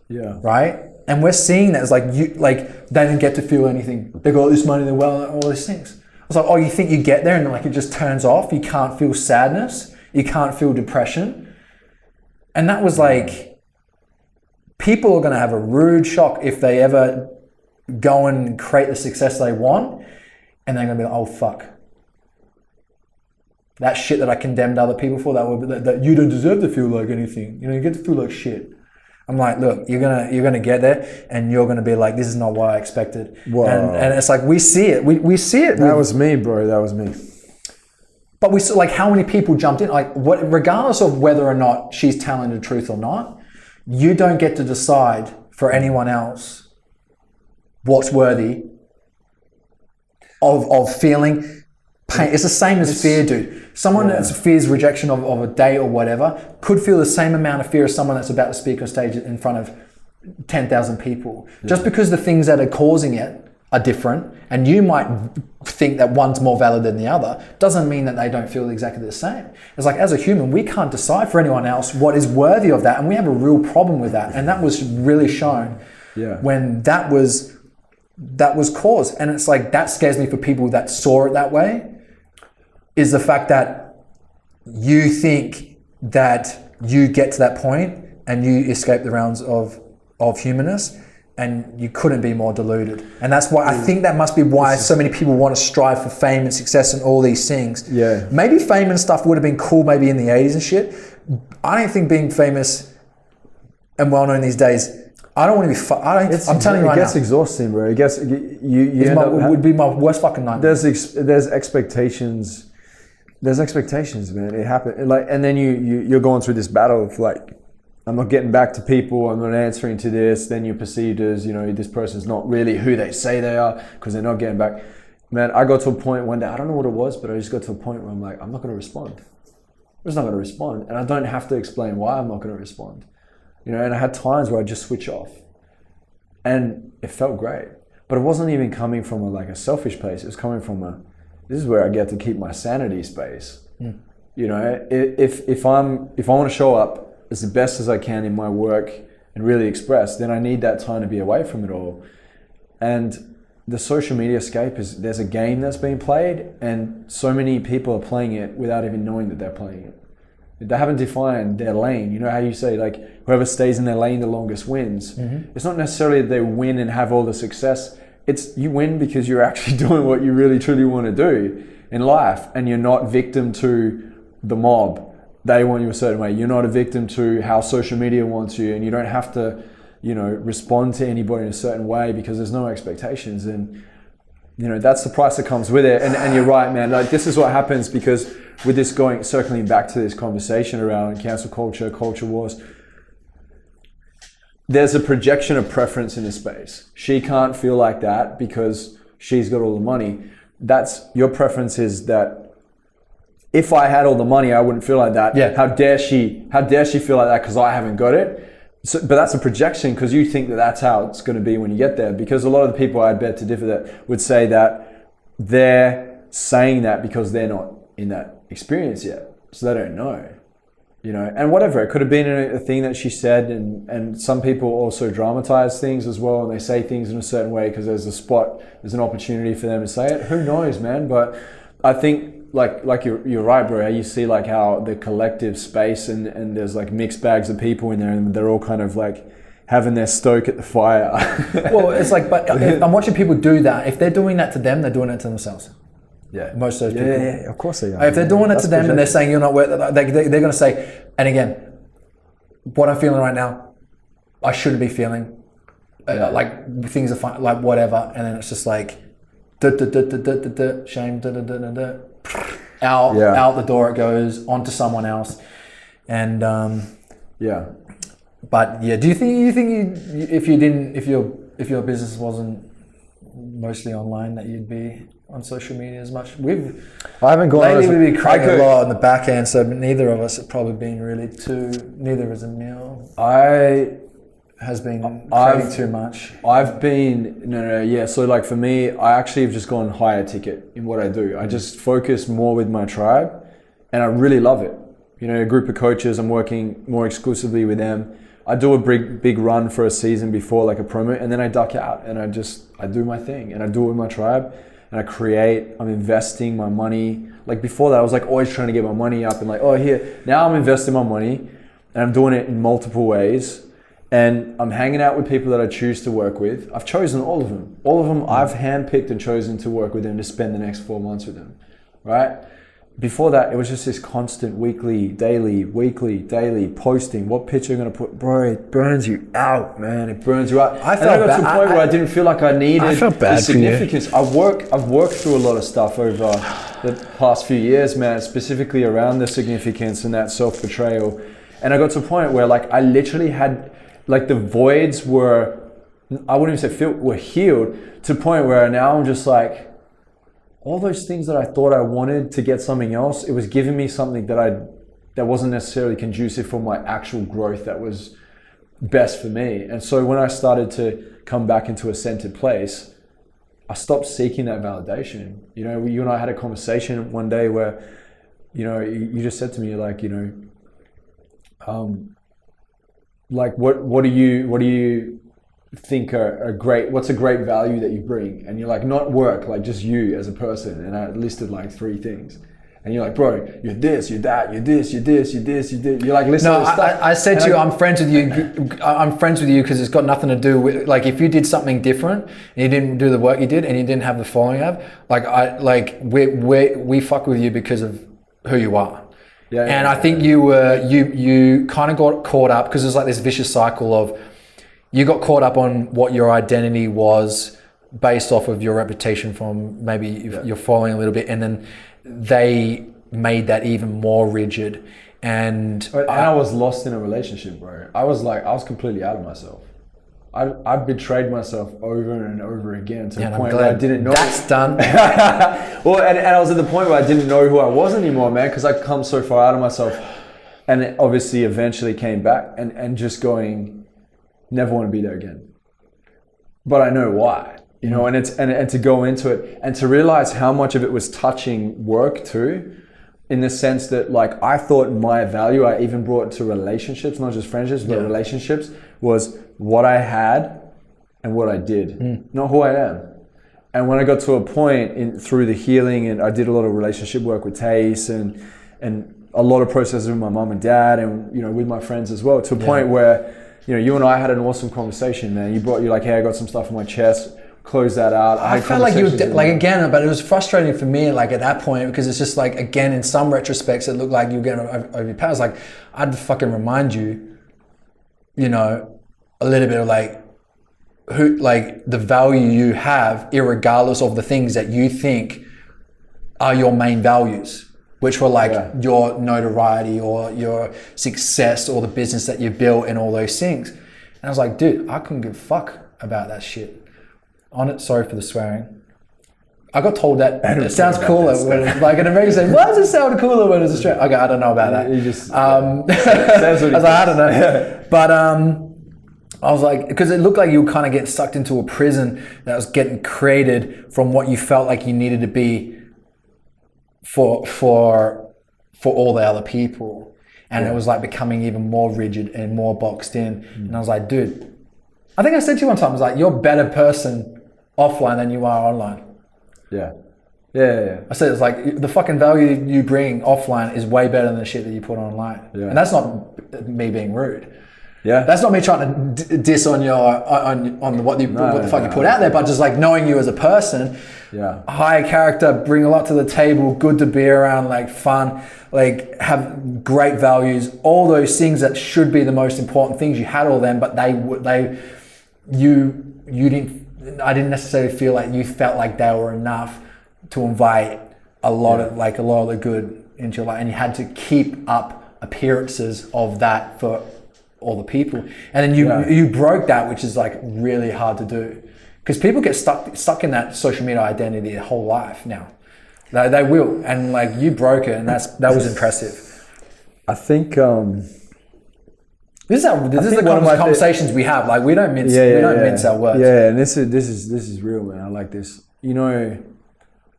[SPEAKER 2] Yeah.
[SPEAKER 3] Right? And we're seeing that. It's like they don't get to feel anything. They got all this money, they're well, all these things. It's like, oh, you think you get there and like it just turns off? You can't feel sadness. You can't feel depression. And that was like, people are going to have a rude shock if they ever go and create the success they want, and they're going to be like, oh fuck, that shit that I condemned other people for, that you don't deserve to feel like anything. You get to feel like shit. I'm like, look, you're gonna get there, and you're gonna be like, this is not what I expected. And it's like we see it. We see it.
[SPEAKER 2] That was me, bro. That was me.
[SPEAKER 3] But we saw like how many people jumped in. Like regardless of whether or not she's telling the truth or not, you don't get to decide for anyone else what's worthy of feeling pain. It's the same as fear, dude. Someone that fears rejection of a date or whatever could feel the same amount of fear as someone that's about to speak on stage in front of 10,000 people. Yeah. Just because the things that are causing it are different, and you might think that one's more valid than the other, doesn't mean that they don't feel exactly the same. It's like, as a human, we can't decide for anyone else what is worthy of that, and we have a real problem with that. And that was really shown when that was caused. And it's like, that scares me for people that saw it that way, is the fact that you think that you get to that point and you escape the realms of humanness, and you couldn't be more deluded. And that's why I think that must be why so many people want to strive for fame and success and all these things.
[SPEAKER 2] Yeah.
[SPEAKER 3] Maybe fame and stuff would have been cool maybe in the 80s and shit. I don't think being famous and well known these days, I don't want to be. I'm telling you right now.
[SPEAKER 2] It gets exhausting, bro. It gets
[SPEAKER 3] it would be my worst fucking nightmare.
[SPEAKER 2] There's expectations. There's expectations, man. It happened. Like, and then you're going through this battle of like, I'm not getting back to people, I'm not answering to this. Then you're perceived as, this person's not really who they say they are because they're not getting back. Man, I got to a point one day, I don't know what it was, but I just got to a point where I'm like, I'm not going to respond. I'm just not going to respond. And I don't have to explain why I'm not going to respond. And I had times where I just switch off. And it felt great. But it wasn't even coming from a selfish place. It was coming from this is where I get to keep my sanity space.
[SPEAKER 3] Mm.
[SPEAKER 2] If I want to show up as the best as I can in my work and really express, then I need that time to be away from it all. And the social media escape there's a game that's being played, and so many people are playing it without even knowing that they're playing it. They haven't defined their lane. You know how you say, like, whoever stays in their lane the longest wins. Mm-hmm. It's not necessarily that they win and have all the success. It's you win because you're actually doing what you really truly want to do in life, and you're not victim to the mob. They want you a certain way. You're not a victim to how social media wants you, and you don't have to, respond to anybody in a certain way because there's no expectations. And, that's the price that comes with it. And you're right, man. Like, this is what happens because with this circling back to this conversation around cancel culture, culture wars, there's a projection of preference in this space. She can't feel like that because she's got all the money. That's your preference, is that if I had all the money, I wouldn't feel like that.
[SPEAKER 3] Yeah.
[SPEAKER 2] How dare she feel like that because I haven't got it? So, but that's a projection because you think that that's how it's going to be when you get there. Because a lot of the people I'd bet to differ that would say that they're saying that because they're not in that experienced yet, so they don't know. You know, and whatever, it could have been a thing that she said, and some people also dramatize things as well, and they say things in a certain way because there's an opportunity for them to say it. Who knows, man? But I think like you're right, bro. You see like how the collective space and there's like mixed bags of people in there, and they're all kind of like having their stoke at the fire.
[SPEAKER 3] Well, it's like, but I'm watching people do that. If they're doing that to them, they're doing it to themselves.
[SPEAKER 2] Yeah,
[SPEAKER 3] most of those people.
[SPEAKER 2] Yeah, of course they are.
[SPEAKER 3] If they're doing it to them and they're saying you're not worth it, they're going to say, and again, what I'm feeling right now, I shouldn't be feeling. Like things are fine, like whatever, and then it's just like, shame, out the door it goes, onto someone else, and
[SPEAKER 2] yeah.
[SPEAKER 3] But yeah, do you think if your business wasn't mostly online, that you'd be on social media as much?
[SPEAKER 2] I haven't gone
[SPEAKER 3] lately. We've been creating a lot on the back end, so neither of us have probably been really neither has Emil. Has been creating too much.
[SPEAKER 2] I've been yeah. So like for me, I actually have just gone higher ticket in what I do. I just focus more with my tribe, and I really love it. You know, a group of coaches, I'm working more exclusively with them. I do a big run for a season before, like a promo, and then I duck out and I do my thing, and I do it with my tribe, and I create. I'm investing my money. Like before that, I was like always trying to get my money up and like, oh here. Now I'm investing my money, and I'm doing it in multiple ways, and I'm hanging out with people that I choose to work with. I've chosen all of them. All of them I've handpicked and chosen to work with them to spend the next 4 months with them, right? Before that, it was just this constant weekly, daily posting. What picture are you going to put? Bro, it burns you out, man. It burns you out. I got to a point where I didn't feel like I needed the significance. I've worked through a lot of stuff over the past few years, man, specifically around the significance and that self-betrayal. And I got to a point where like I literally had, like the voids were, I wouldn't even say were healed, to the point where now I'm just like, all those things that I thought I wanted to get something else, it was giving me something that wasn't necessarily conducive for my actual growth that was best for me. And so when I started to come back into a centered place, I stopped seeking that validation. You know, you and I had a conversation one day where, you know, you just said to me like, you know, like what do you think what's a great value that you bring? And you're like, not work, like just you as a person. And I listed like 3 things, and you're like, bro, you're this, you're that, you're this, you're this, you're this, you did. You're like, listen. No,
[SPEAKER 3] I said to you, I'm friends with you. I'm friends with you because it's got nothing to do with, like, if you did something different and you didn't do the work you did and you didn't have the following of, we fuck with you because of who you are. Yeah. And I think you kind of got caught up because there's like this vicious cycle of, you got caught up on what your identity was based off of your reputation from maybe you're following a little bit, and then they made that even more rigid. And
[SPEAKER 2] I was lost in a relationship, bro. I was completely out of myself. I betrayed myself over and over again to the point where I didn't know.
[SPEAKER 3] That's done.
[SPEAKER 2] Well, and I was at the point where I didn't know who I was anymore, man, because I come so far out of myself. And it obviously eventually came back and just going, never want to be there again. But I know why, you know, and to go into it and to realize how much of it was touching work too, in the sense that like I thought my value, I even brought to relationships, not just friendships, but relationships, was what I had and what I did, not who I am. And when I got to a point through the healing, and I did a lot of relationship work with Tace and a lot of processes with my mom and dad, and you know, with my friends as well, to a point where, you know, you and I had an awesome conversation, man. You're like, hey, I got some stuff on my chest, close that out.
[SPEAKER 3] I felt like you were like, again, but it was frustrating for me, like at that point, because it's just like, again, in some retrospects, it looked like you were getting over your powers. Like, I'd fucking remind you, you know, a little bit of like, the value you have, irregardless of the things that you think are your main values, which were like your notoriety or your success or the business that you built and all those things. And I was like, dude, I couldn't give a fuck about that shit. On it, sorry for the swearing. I got told that it sounds cooler when it's like an American saying, why does it sound cooler when it's Australian? Okay, I don't know about that.
[SPEAKER 2] You just
[SPEAKER 3] I was like, I don't know. But I was like, because it looked like you were kind of getting sucked into a prison that was getting created from what you felt like you needed to be for for all the other people. And it was like becoming even more rigid and more boxed in. And I was like, dude, I think I said to you one time, I was like, you're a better person offline than you are online.
[SPEAKER 2] Yeah.
[SPEAKER 3] I said, it's like the fucking value you bring offline is way better than the shit that you put online.
[SPEAKER 2] Yeah.
[SPEAKER 3] And that's not me being rude.
[SPEAKER 2] Yeah.
[SPEAKER 3] That's not me trying to diss on your on what the fuck you put out there, but just like knowing you as a person.
[SPEAKER 2] Yeah.
[SPEAKER 3] High character, bring a lot to the table, good to be around, like fun, like have great values, all those things that should be the most important things. You had all them, but you didn't. I didn't necessarily feel like you felt like they were enough to invite a lot of the good into your life, and you had to keep up appearances of that for all the people. And then you broke that, which is like really hard to do. Because people get stuck in that social media identity their whole life now. They will, and like you broke it, and that was impressive.
[SPEAKER 2] I think
[SPEAKER 3] this is the conversations we have. Like we don't mince our words.
[SPEAKER 2] Yeah, and this is real, man. I like this. You know,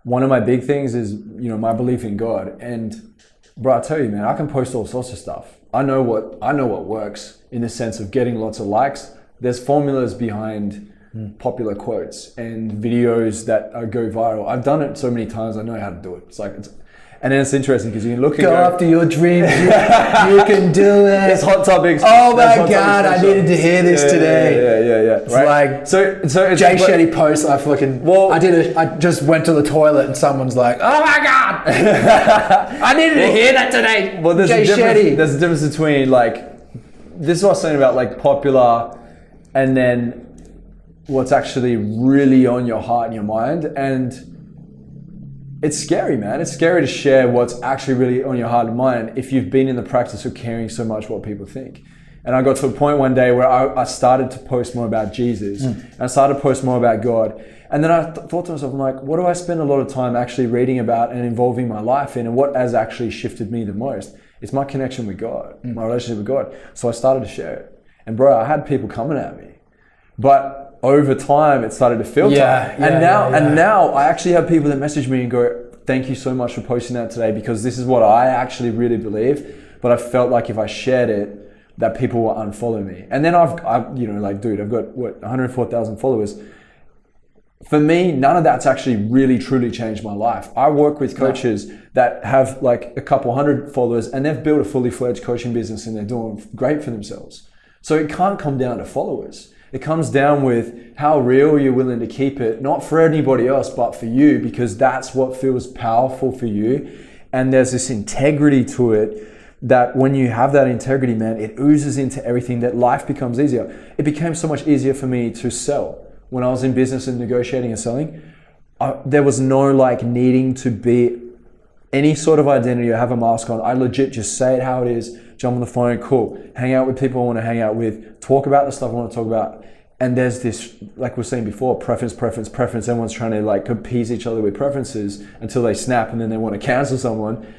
[SPEAKER 2] one of my big things is my belief in God. And bro, I tell you, man, I can post all sorts of stuff. I know what works in the sense of getting lots of likes. There's formulas behind popular quotes and videos that go viral. I've done it so many times. I know how to do it. And then it's interesting because you can look and
[SPEAKER 3] go after your dreams. You can do it.
[SPEAKER 2] It's hot topics.
[SPEAKER 3] Oh my God, I needed to hear this today.
[SPEAKER 2] Yeah.
[SPEAKER 3] It's like
[SPEAKER 2] so
[SPEAKER 3] Jay Shetty posts. I just went to the toilet and someone's like, oh my God, I needed to hear that today.
[SPEAKER 2] Well, there's a difference between this is what I was saying about like popular and then what's actually really on your heart and your mind. And it's scary, man. It's scary to share what's actually really on your heart and mind if you've been in the practice of caring so much what people think. And I got to a point one day where I started to post more about Jesus. And I started to post more about God. And then I thought to myself, I'm like, what do I spend a lot of time actually reading about and involving my life in? And what has actually shifted me the most? It's my connection with God, my relationship with God. So I started to share it. And bro, I had people coming at me. But over time, it started to filter. And now I actually have people that message me and go, thank you so much for posting that today, because this is what I actually really believe. But I felt like if I shared it, that people will unfollow me. And then I've got 104,000 followers. For me, none of that's actually really truly changed my life. I work with coaches that have like a couple hundred followers and they've built a fully fledged coaching business and they're doing great for themselves. So it can't come down to followers. It comes down with how real you're willing to keep it, not for anybody else, but for you, because that's what feels powerful for you. And there's this integrity to it that when you have that integrity, man, it oozes into everything, that life becomes easier. It became so much easier for me to sell. When I was in business and negotiating and selling, there was no needing to be any sort of identity or have a mask on. I legit just say it how it is, jump on the phone, cool, hang out with people I want to hang out with, talk about the stuff I want to talk about. And there's this, like we were saying before, preference. Everyone's trying to appease each other with preferences until they snap and then they want to cancel someone.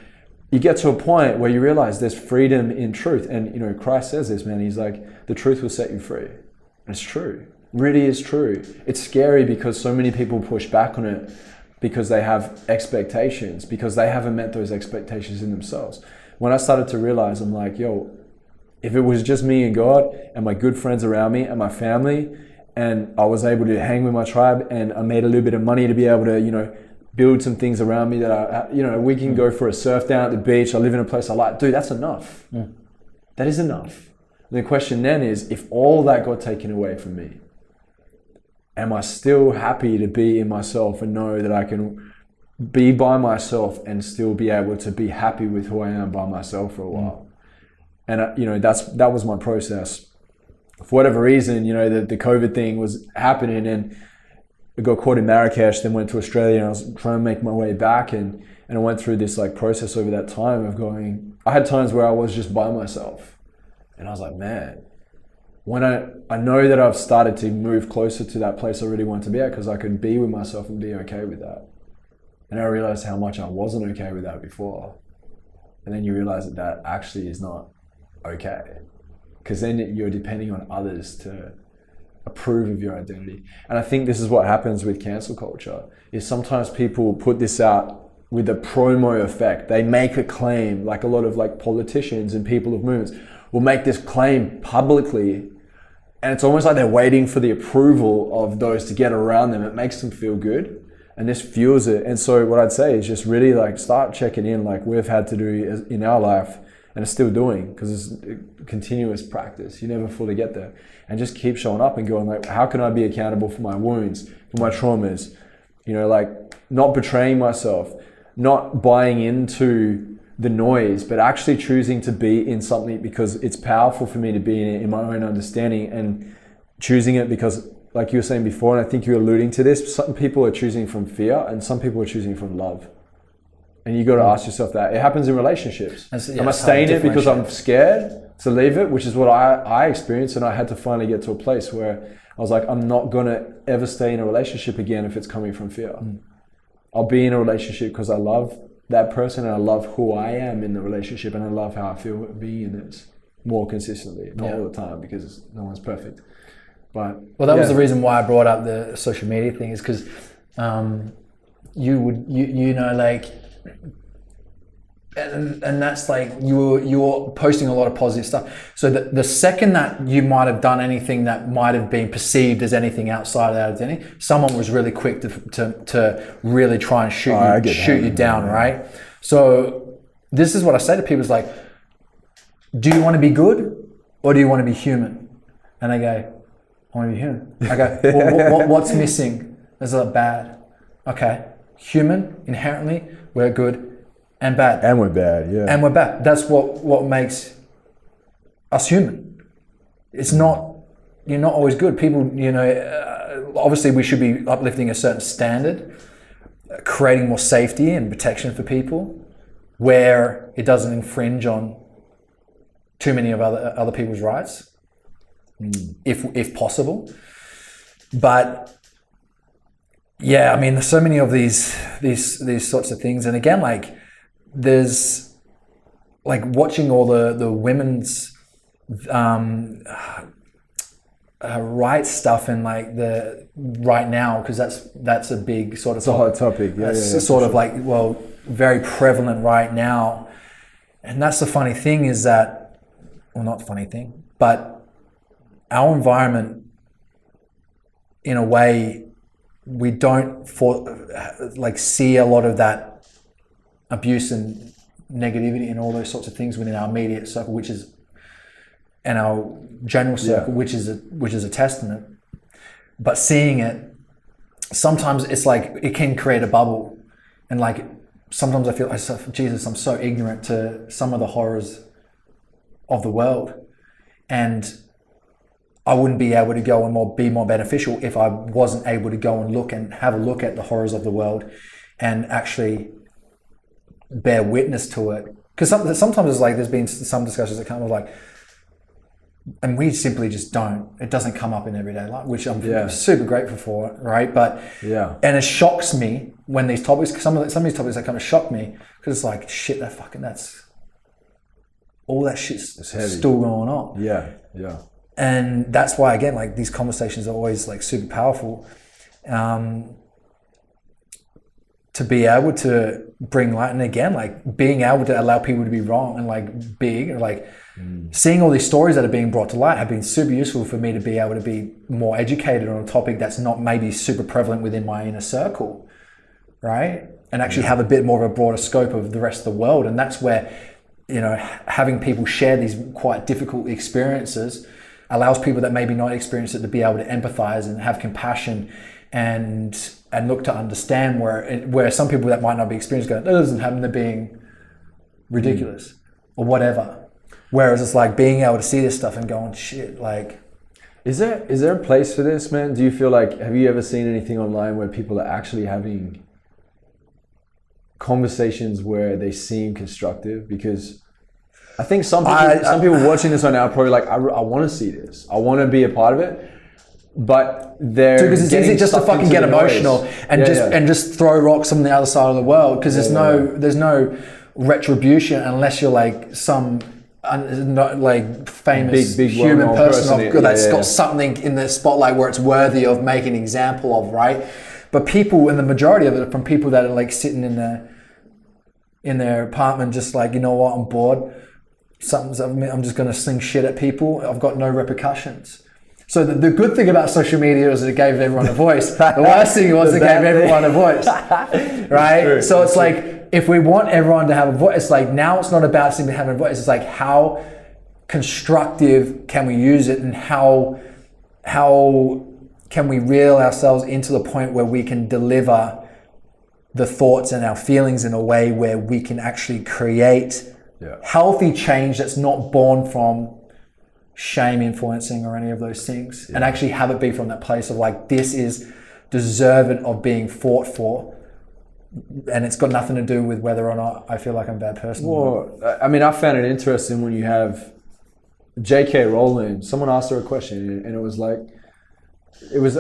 [SPEAKER 2] You get to a point where you realize there's freedom in truth. And Christ says this, man, he's like, the truth will set you free. And it's true. Really is true. It's scary because so many people push back on it because they have expectations, because they haven't met those expectations in themselves. When I started to realize, I'm like, yo, if it was just me and God and my good friends around me and my family, and I was able to hang with my tribe and I made a little bit of money to be able to, build some things around me that we can go for a surf down at the beach. I live in a place I like. Dude, that's enough. That is enough. The question then is, if all that got taken away from me, am I still happy to be in myself and know that I can be by myself and still be able to be happy with who I am by myself for a while? And that was my process. For whatever reason, the COVID thing was happening, and I got caught in Marrakesh, then went to Australia, and I was trying to make my way back, and I went through this process over that time of I had times where I was just by myself, and I was like, man, when I know that I've started to move closer to that place I really want to be at, because I could be with myself and be okay with that. And I realized how much I wasn't okay with that before. And then you realize that actually is not okay, because then you're depending on others to approve of your identity. And I think this is what happens with cancel culture, is sometimes people put this out with the promo effect. They make a claim, like a lot of like politicians and people of movements will make this claim publicly, and it's almost like they're waiting for the approval of those to get around them. It makes them feel good, and this fuels it. And so what I'd say is just really like start checking in, like we've had to do in our life and are still doing, because it's continuous practice. You never fully get there, and just keep showing up and going like, how can I be accountable for my wounds, for my traumas? You know, like not betraying myself, not buying into the noise, but actually choosing to be in something because it's powerful for me to be in it, in my own understanding, and choosing it because, like you were saying before, and I think you're alluding to this, some people are choosing from fear and some people are choosing from love. And you got to ask yourself that. It happens in relationships. Am I staying in it because I'm scared to leave it, which is what I experienced, and I had to finally get to a place where I was like, I'm not going to ever stay in a relationship again if it's coming from fear. I'll be in a relationship because I love that person and I love who I am in the relationship, and I love how I feel being in this more consistently, not all the time, because no one's perfect. But
[SPEAKER 3] that was the reason why I brought up the social media thing, is because you know, like, and that's like you're posting a lot of positive stuff. So the second that you might have done anything that might have been perceived as anything outside of that identity, someone was really quick to really try and shoot you down, right? So this is what I say to people: is like, do you want to be good or do you want to be human? And they go, I want to be human. I go, well, what's missing? Is that bad? Okay, human, inherently, we're good and bad.
[SPEAKER 2] And we're bad, yeah.
[SPEAKER 3] And we're bad. That's what makes us human. It's not, you're not always good. People, you know, obviously we should be uplifting a certain standard, creating more safety and protection for people where it doesn't infringe on too many of other people's rights, if possible. But yeah, I mean, there's so many of these sorts of things. And again, like, there's like watching all the women's rights stuff, and like the right now, because that's a big sort of,
[SPEAKER 2] it's a hot topic.
[SPEAKER 3] Sort of like, well, very prevalent right now. And that's the funny thing, is that, well, not the funny thing, but our environment, in a way, we don't see a lot of that abuse and negativity and all those sorts of things within our immediate circle, and our general circle, which is a testament. But seeing it, sometimes it's like it can create a bubble, and like sometimes I feel, Jesus, I'm so ignorant to some of the horrors of the world, and I wouldn't be able to go and be more beneficial if I wasn't able to go and have a look at the horrors of the world and actually bear witness to it. Because sometimes it's like, there's been some discussions that come with like, and we simply just don't. It doesn't come up in everyday life, which I'm super grateful for, right? But and it shocks me when these topics, some of these topics that kind of shock me, because it's like, shit, that's all that shit's still going on.
[SPEAKER 2] Yeah.
[SPEAKER 3] And that's why, again, like, these conversations are always like super powerful, to be able to bring light. And again, like, being able to allow people to be wrong, and like seeing all these stories that are being brought to light have been super useful for me to be able to be more educated on a topic that's not maybe super prevalent within my inner circle, right? And actually have a bit more of a broader scope of the rest of the world. And that's where, you know, having people share these quite difficult experiences allows people that maybe not experience it to be able to empathize and have compassion and look to understand where some people that might not be experienced go, that doesn't happen, to being ridiculous or whatever. Whereas it's like being able to see this stuff and going, shit, like,
[SPEAKER 2] is there a place for this, man? Do you feel like, have you ever seen anything online where people are actually having conversations where they seem constructive? Because I think some people watching this right now are probably like, I want to see this. I want to be a part of it. But
[SPEAKER 3] because it's easy just to fucking get emotional and just throw rocks on the other side of the world, because there's no retribution unless you're like some famous big human person that's got something in the spotlight where it's worthy of making an example of, right? But people, and the majority of it, from people that are like sitting in in their apartment, just like, you know what, I'm bored. I'm just going to sling shit at people. I've got no repercussions. So the good thing about social media is it gave everyone a voice. The worst thing was it gave everyone a voice, right?
[SPEAKER 2] True,
[SPEAKER 3] so it's like, if we want everyone to have a voice, it's like, now it's not about simply having a voice. It's like, how constructive can we use it, and how can we reel ourselves into the point where we can deliver the thoughts and our feelings in a way where we can actually create healthy change that's not born from shame influencing or any of those things, and actually have it be from that place of like, this is deserving of being fought for, and it's got nothing to do with whether or not I feel like I'm a bad person.
[SPEAKER 2] Well, I mean, I found it interesting when you have J.K. Rowling. Someone asked her a question, and it was like, does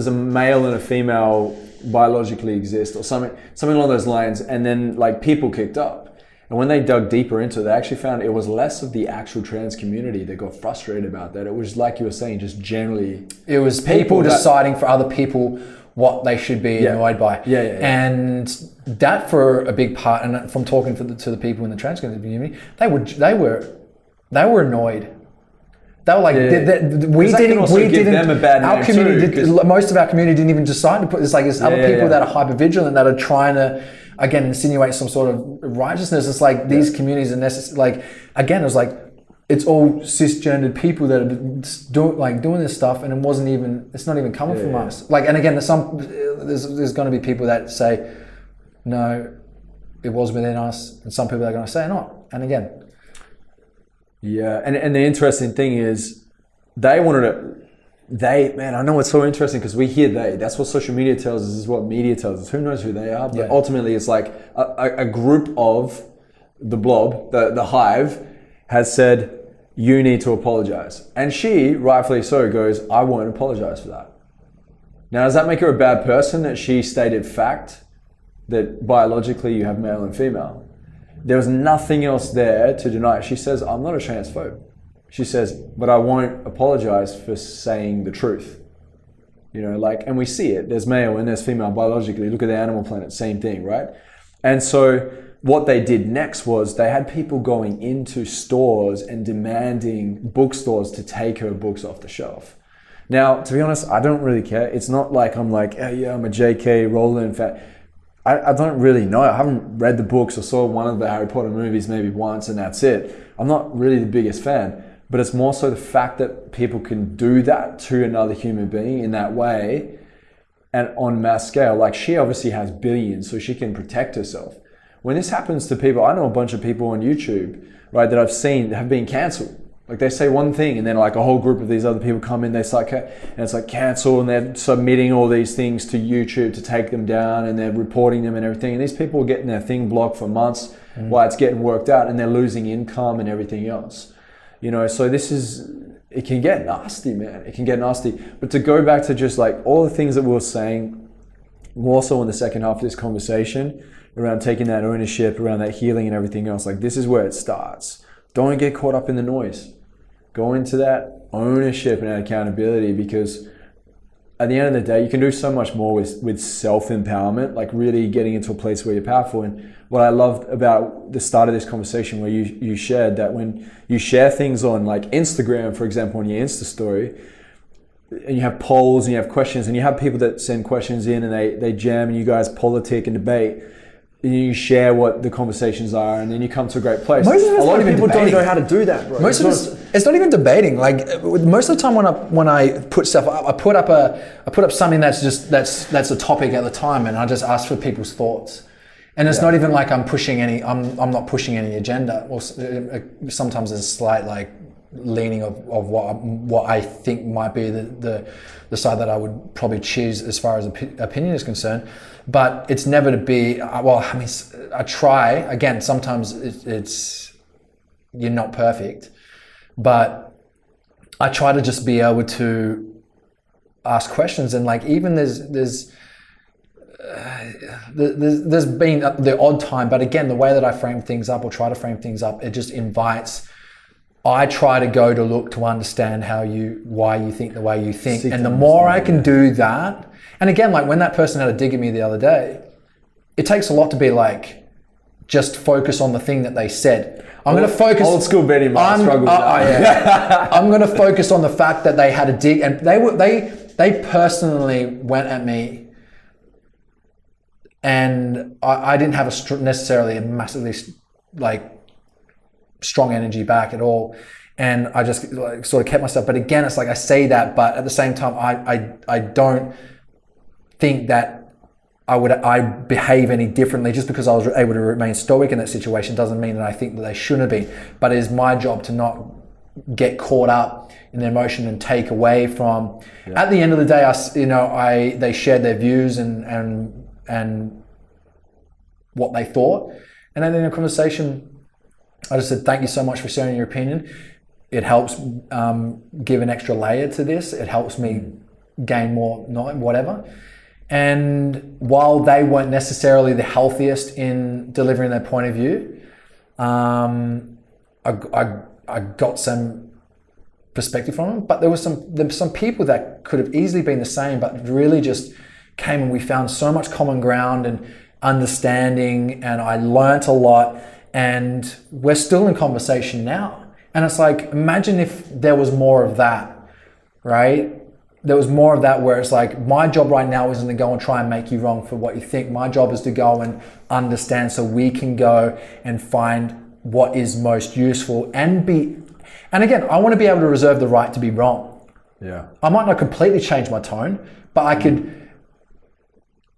[SPEAKER 2] a male and a female biologically exist, or something along those lines? And then like people kicked up. And when they dug deeper into it, they actually found it was less of the actual trans community that got frustrated about that. It was like you were saying, just generally.
[SPEAKER 3] It was people deciding for other people what they should be annoyed by.
[SPEAKER 2] Yeah.
[SPEAKER 3] And that, for a big part, and from talking to the people in the trans community, they were annoyed. They were like, we didn't. Them a bad our community most of our community didn't even decide to put this. Like, there's other people that are hyper vigilant, that are trying to, again, insinuate some sort of righteousness. It's like these communities are necessary. Like, again, it was like, it's all cisgendered people that are doing this stuff, and it's not even coming from us. Like, and again, there's going to be people that say, no, it was within us, and some people are going to say not. And again.
[SPEAKER 2] Yeah, and the interesting thing is, I know it's so interesting because we hear that's what social media tells us, is what media tells us. Who knows who they are? But ultimately it's like a group of the blob, the hive, has said, you need to apologize. And she, rightfully so, goes, I won't apologize for that. Now, does that make her a bad person that she stated fact that biologically you have male and female? There was nothing else there to deny. She says, I'm not a transphobe. She says, but I won't apologize for saying the truth. You know, like, and we see it. There's male and there's female biologically. Look at the Animal Planet, same thing, right? And so what they did next was they had people going into stores and demanding bookstores to take her books off the shelf. Now, to be honest, I don't really care. It's not like I'm like, oh yeah, I'm a J.K. Rowling fan. I don't really know. I haven't read the books or saw one of the Harry Potter movies maybe once, and that's it. I'm not really the biggest fan, but it's more so the fact that people can do that to another human being in that way and on mass scale. Like, she obviously has billions, so she can protect herself. When this happens to people, I know a bunch of people on YouTube, right, that I've seen have been cancelled. Like, they say one thing and then like a whole group of these other people come in, they start, and it's like cancel, and they're submitting all these things to YouTube to take them down, and they're reporting them and everything. And these people are getting their thing blocked for months while it's getting worked out, and they're losing income and everything else. You know, so it can get nasty, man. It can get nasty. But to go back to just like all the things that we were saying, more so in the second half of this conversation, around taking that ownership, around that healing and everything else, like, this is where it starts. Don't get caught up in the noise. Go into that ownership and accountability, because at the end of the day, you can do so much more with self-empowerment, like really getting into a place where you're powerful. And what I loved about the start of this conversation, where you shared that when you share things on like Instagram, for example, on your Insta story, and you have polls and you have questions, and you have people that send questions in, and they jam, and you guys politic and debate, and you share what the conversations are, and then you come to a great place. A lot of people don't know how to do that, bro.
[SPEAKER 3] It's not even debating. Like, most of the time when I put stuff up, I put up something that's a topic at the time, and I just ask for people's thoughts. And it's not even like I'm not pushing any agenda. Or sometimes there's a slight like leaning of what I think might be the side that I would probably choose as far as opinion is concerned. But it's never to be, I try, again, sometimes it's you're not perfect, but I try to just be able to ask questions. And like, even there's been the odd time, but again, the way that I frame things up or try to frame things up, it just invites, I try to go to look to understand why you think the way you think. And the more I can do that, and again, like when that person had a dig at me the other day, it takes a lot to be like, just focus on the thing that they said. I'm going to focus.
[SPEAKER 2] Old school Betty might struggle with that.
[SPEAKER 3] Yeah. I'm going to focus on the fact that they had a dig, and they personally went at me, and I didn't have necessarily a massively like strong energy back at all, and I just like sort of kept myself. But again, it's like I say that, but at the same time, I don't think that I behave any differently. Just because I was able to remain stoic in that situation doesn't mean that I think that they shouldn't be. But it is my job to not get caught up in the emotion and take away from. Yeah. At the end of the day, they shared their views and what they thought, and then in a conversation, I just said, "Thank you so much for sharing your opinion. It helps give an extra layer to this. It helps me gain more knowledge, whatever." And while they weren't necessarily the healthiest in delivering their point of view, I got some perspective from them. But there were some people that could have easily been the same, but really just came, and we found so much common ground and understanding, and I learnt a lot, and we're still in conversation now. And it's like, imagine if there was more of that, right? There was more of that where it's like, my job right now isn't to go and try and make you wrong for what you think. My job is to go and understand so we can go and find what is most useful and again, I want to be able to reserve the right to be wrong.
[SPEAKER 2] Yeah.
[SPEAKER 3] I might not completely change my tone, but I could,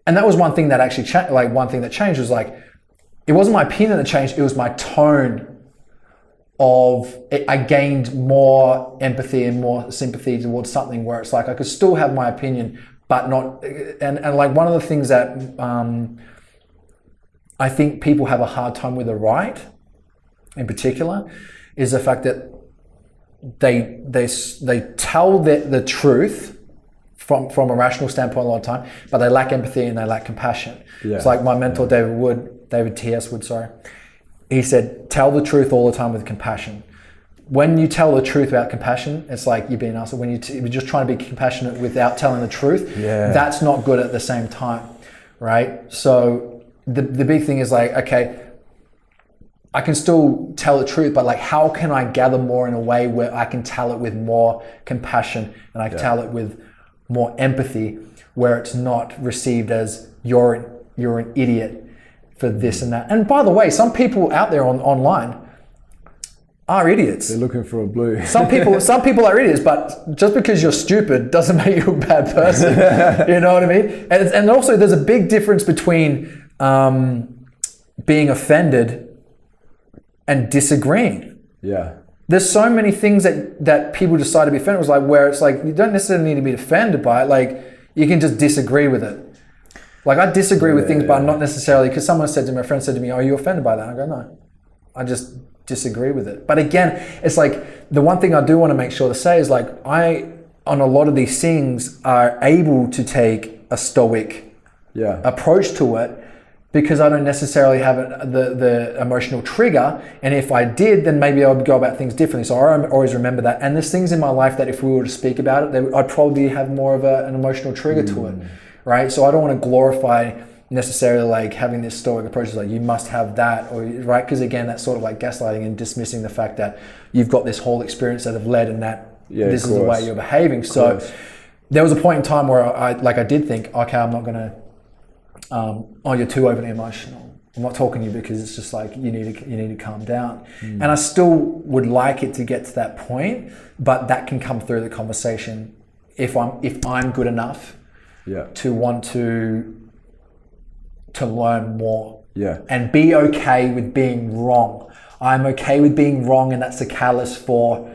[SPEAKER 3] and that was one thing that actually changed, like one thing that changed was like, it wasn't my opinion that changed, it was my tone I gained more empathy and more sympathy towards something where it's like I could still have my opinion, but not, and like one of the things that I think people have a hard time with the right in particular is the fact that they tell the truth from a rational standpoint a lot of time, but they lack empathy and they lack compassion. Yeah. It's like my mentor David T.S. Wood, he said, tell the truth all the time with compassion. When you tell the truth without compassion, it's like you're being an asshole. When you're just trying to be compassionate without telling the truth, that's not good at the same time, right? So the big thing is like, okay, I can still tell the truth, but like, how can I gather more in a way where I can tell it with more compassion and I can tell it with more empathy, where it's not received as you're an idiot for this and that. And by the way, some people out there online are idiots.
[SPEAKER 2] They're looking for a blue.
[SPEAKER 3] Some people are idiots, but just because you're stupid doesn't make you a bad person. You know what I mean? And also there's a big difference between being offended and disagreeing.
[SPEAKER 2] Yeah.
[SPEAKER 3] There's so many things that people decide to be offended with, like where it's like you don't necessarily need to be offended by it. Like you can just disagree with it. Like I disagree with things, but not necessarily, because someone said to me, a friend said to me, "Are you offended by that?" I go, "No, I just disagree with it." But again, it's like the one thing I do want to make sure to say is like I, on a lot of these things, are able to take a stoic approach to it because I don't necessarily have the emotional trigger. And if I did, then maybe I would go about things differently. So I always remember that. And there's things in my life that if we were to speak about it, I'd probably have more of an emotional trigger to it. Right, so I don't want to glorify necessarily like having this stoic approach, like you must have that, or right, because again, that's sort of like gaslighting and dismissing the fact that you've got this whole experience that have led and that this is the way you're behaving. So there was a point in time where I did think, okay, I'm not going to, you're too overly emotional. I'm not talking to you because it's just like you need to calm down. And I still would like it to get to that point, but that can come through the conversation if I'm good enough. To want to learn more and be okay with being wrong. I'm okay with being wrong, and that's a catalyst for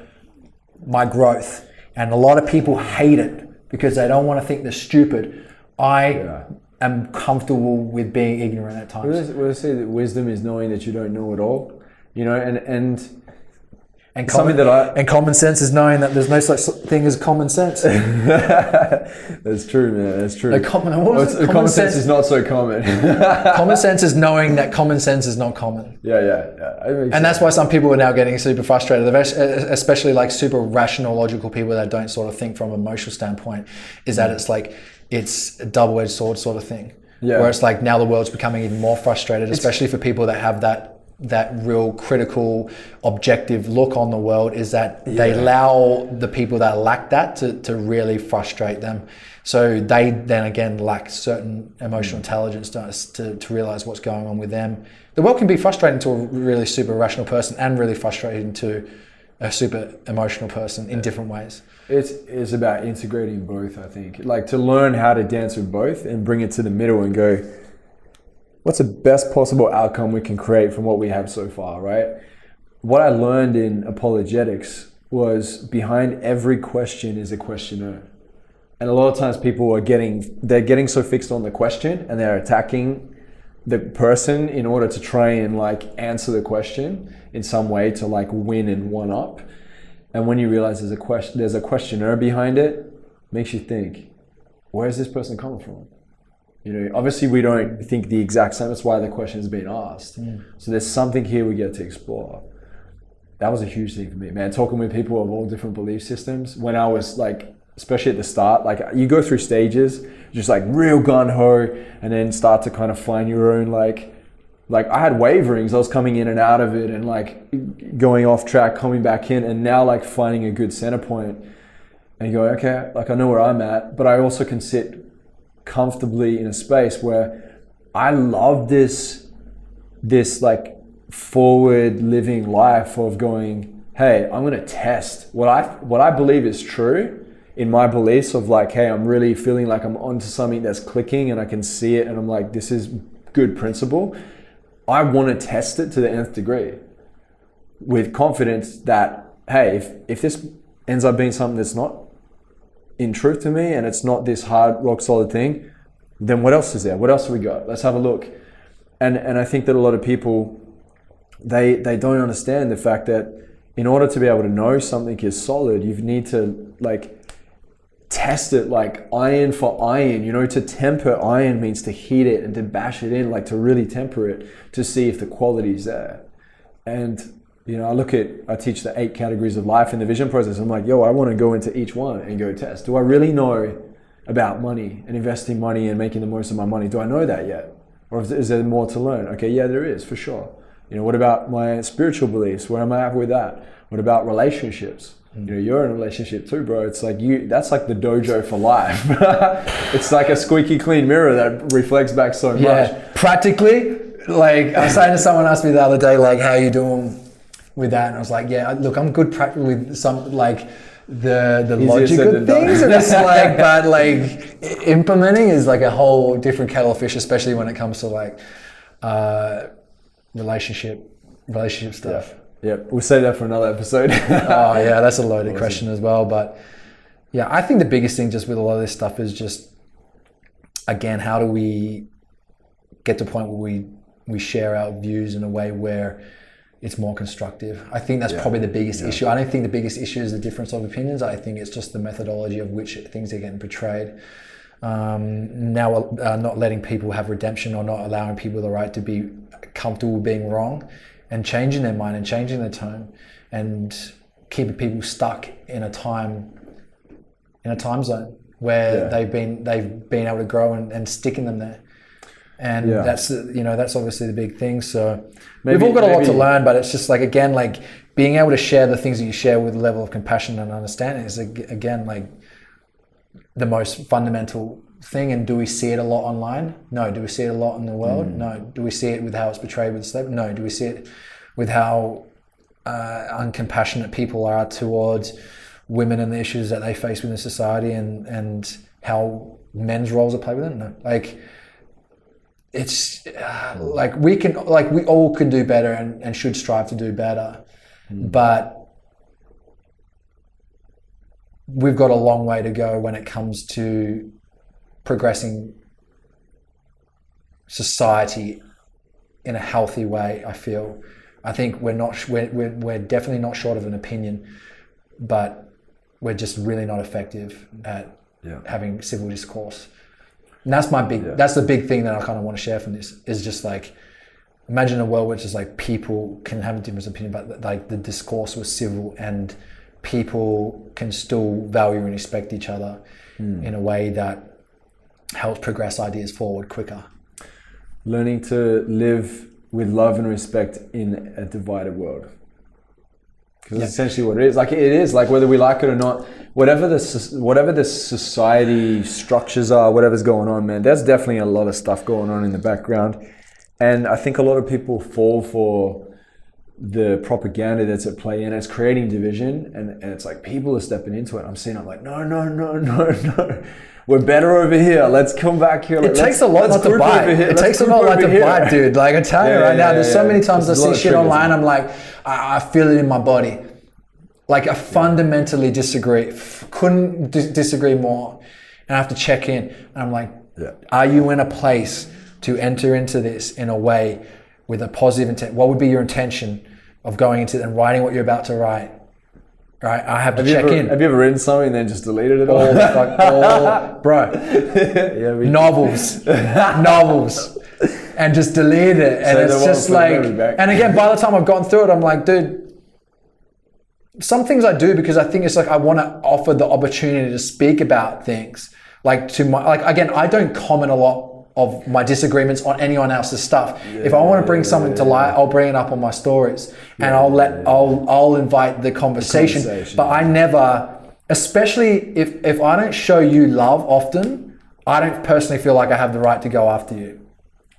[SPEAKER 3] my growth. And a lot of people hate it because they don't want to think they're stupid. I am comfortable with being ignorant at times.
[SPEAKER 2] We'll say that wisdom is knowing that you don't know it all, you know, and
[SPEAKER 3] common sense is knowing that there's no such thing as common sense.
[SPEAKER 2] That's true, man. That's true.
[SPEAKER 3] Common sense
[SPEAKER 2] is not so common.
[SPEAKER 3] Common sense is knowing that common sense is not common.
[SPEAKER 2] And
[SPEAKER 3] that's why some people are now getting super frustrated, especially like super rational, logical people that don't sort of think from an emotional standpoint, is that it's like, it's a double-edged sword sort of thing. where it's like now the world's becoming even more frustrated, especially for people that have that real critical, objective look on the world, is that they allow the people that lack that to really frustrate them. So they then again lack certain emotional intelligence to realize what's going on with them. The world can be frustrating to a really super rational person and really frustrating to a super emotional person in different ways.
[SPEAKER 2] It's about integrating both, I think. Like to learn how to dance with both and bring it to the middle and go, what's the best possible outcome we can create from what we have so far, right? What I learned in apologetics was behind every question is a questioner. And a lot of times people are getting so fixed on the question and they're attacking the person in order to try and like answer the question in some way to like win and one up. And when you realize there's a questioner behind it, makes you think, where's this person coming from? You know, obviously we don't think the exact same. That's why the question is being asked. So there's something here we get to explore. That was a huge thing for me, man. Talking with people of all different belief systems. When I was like, especially at the start, like you go through stages, just like real gung-ho, and then start to kind of find your own like I had waverings. I was coming in and out of it and like going off track, coming back in, and now like finding a good center point. And you go, okay, like I know where I'm at, but I also can sit comfortably in a space where I love this like forward living life of going, hey, I'm going to test what I believe is true in my beliefs of like, hey, I'm really feeling like I'm onto something that's clicking and I can see it and I'm like, this is good principle. I want to test it to the nth degree with confidence that, hey, if this ends up being something that's not in truth to me and it's not this hard, rock solid thing, then what else is there? What else have we got? Let's have a look. And I think that a lot of people, they don't understand the fact that in order to be able to know something is solid, you need to like test it like iron for iron. You know, to temper iron means to heat it and to bash it in, like to really temper it to see if the quality is there. And you know, I teach the 8 categories of life in the vision process. I'm like, yo, I want to go into each one and go test. Do I really know about money and investing money and making the most of my money? Do I know that yet? Or is there more to learn? Okay, yeah, there is for sure. You know, what about my spiritual beliefs? Where am I at with that? What about relationships? You know, you're in a relationship too, bro. It's like that's like the dojo for life. It's like a squeaky clean mirror that reflects back so much.
[SPEAKER 3] Yeah, practically, like I was saying to someone asked me the other day, like, how are you doing with that? And I was like, yeah, look, I'm good practically with some like the logic of things. And it's like, but like implementing is like a whole different kettle of fish, especially when it comes to like relationship stuff.
[SPEAKER 2] Yeah, we'll say that for another episode.
[SPEAKER 3] Oh yeah, that's a loaded question as well. But yeah, I think the biggest thing just with a lot of this stuff is just, again, how do we get to a point where we share our views in a way where it's more constructive? I think that's probably the biggest issue. I don't think the biggest issue is the difference of opinions. I think it's just the methodology of which things are getting portrayed. Not letting people have redemption or not allowing people the right to be comfortable being wrong, and changing their mind and changing their tone and keeping people stuck in a time zone where they've been able to grow and sticking them there. And that's obviously the big thing. So we've all got a lot to learn, but it's just like, again, like being able to share the things that you share with a level of compassion and understanding is, again, like the most fundamental thing. And do we see it a lot online? No. Do we see it a lot in the world? No. Do we see it with how it's portrayed with slavery? No. Do we see it with how uncompassionate people are towards women and the issues that they face within society and how men's roles are played within? No. Like, it's like we all can do better and should strive to do better, but we've got a long way to go when it comes to progressing society in a healthy way. I think we're definitely not short of an opinion, but we're just really not effective at having civil discourse. And that's that's the big thing that I kind of want to share from this, is just like, imagine a world which is like people can have a different opinion, but like the discourse was civil and people can still value and respect each other in a way that helps progress ideas forward quicker.
[SPEAKER 2] Learning to live with love and respect in a divided world. Because that's essentially what it is. Like, it is, like, whether we like it or not, whatever the society structures are, whatever's going on, man, there's definitely a lot of stuff going on in the background. And I think a lot of people fall for the propaganda that's at play, and it's creating division, and it's like people are stepping into it. I'm seeing it like, no. We're better over here. Let's come back here.
[SPEAKER 3] It takes a lot not to bite. It takes a lot not to bite, dude. Like, I tell you right now, there's so many times I see shit online, I'm like, I feel it in my body. Like, I fundamentally disagree. Couldn't disagree more. And I have to check in. And I'm like, are you in a place to enter into this in a way with a positive intent? What would be your intention of going into it and writing what you're about to write? Right, I have to check in.
[SPEAKER 2] Have you ever written something and then just deleted it all?
[SPEAKER 3] Bro. Novels, and just delete it. And it's just like, and again, by the time I've gotten through it, I'm like, dude, some things I do because I think it's like I want to offer the opportunity to speak about things. Like, again, I don't comment a lot of my disagreements on anyone else's stuff. If I want to bring something to light, I'll bring it up on my stories, and I'll invite the conversation. But I never, especially if I don't show you love often, I don't personally feel like I have the right to go after you.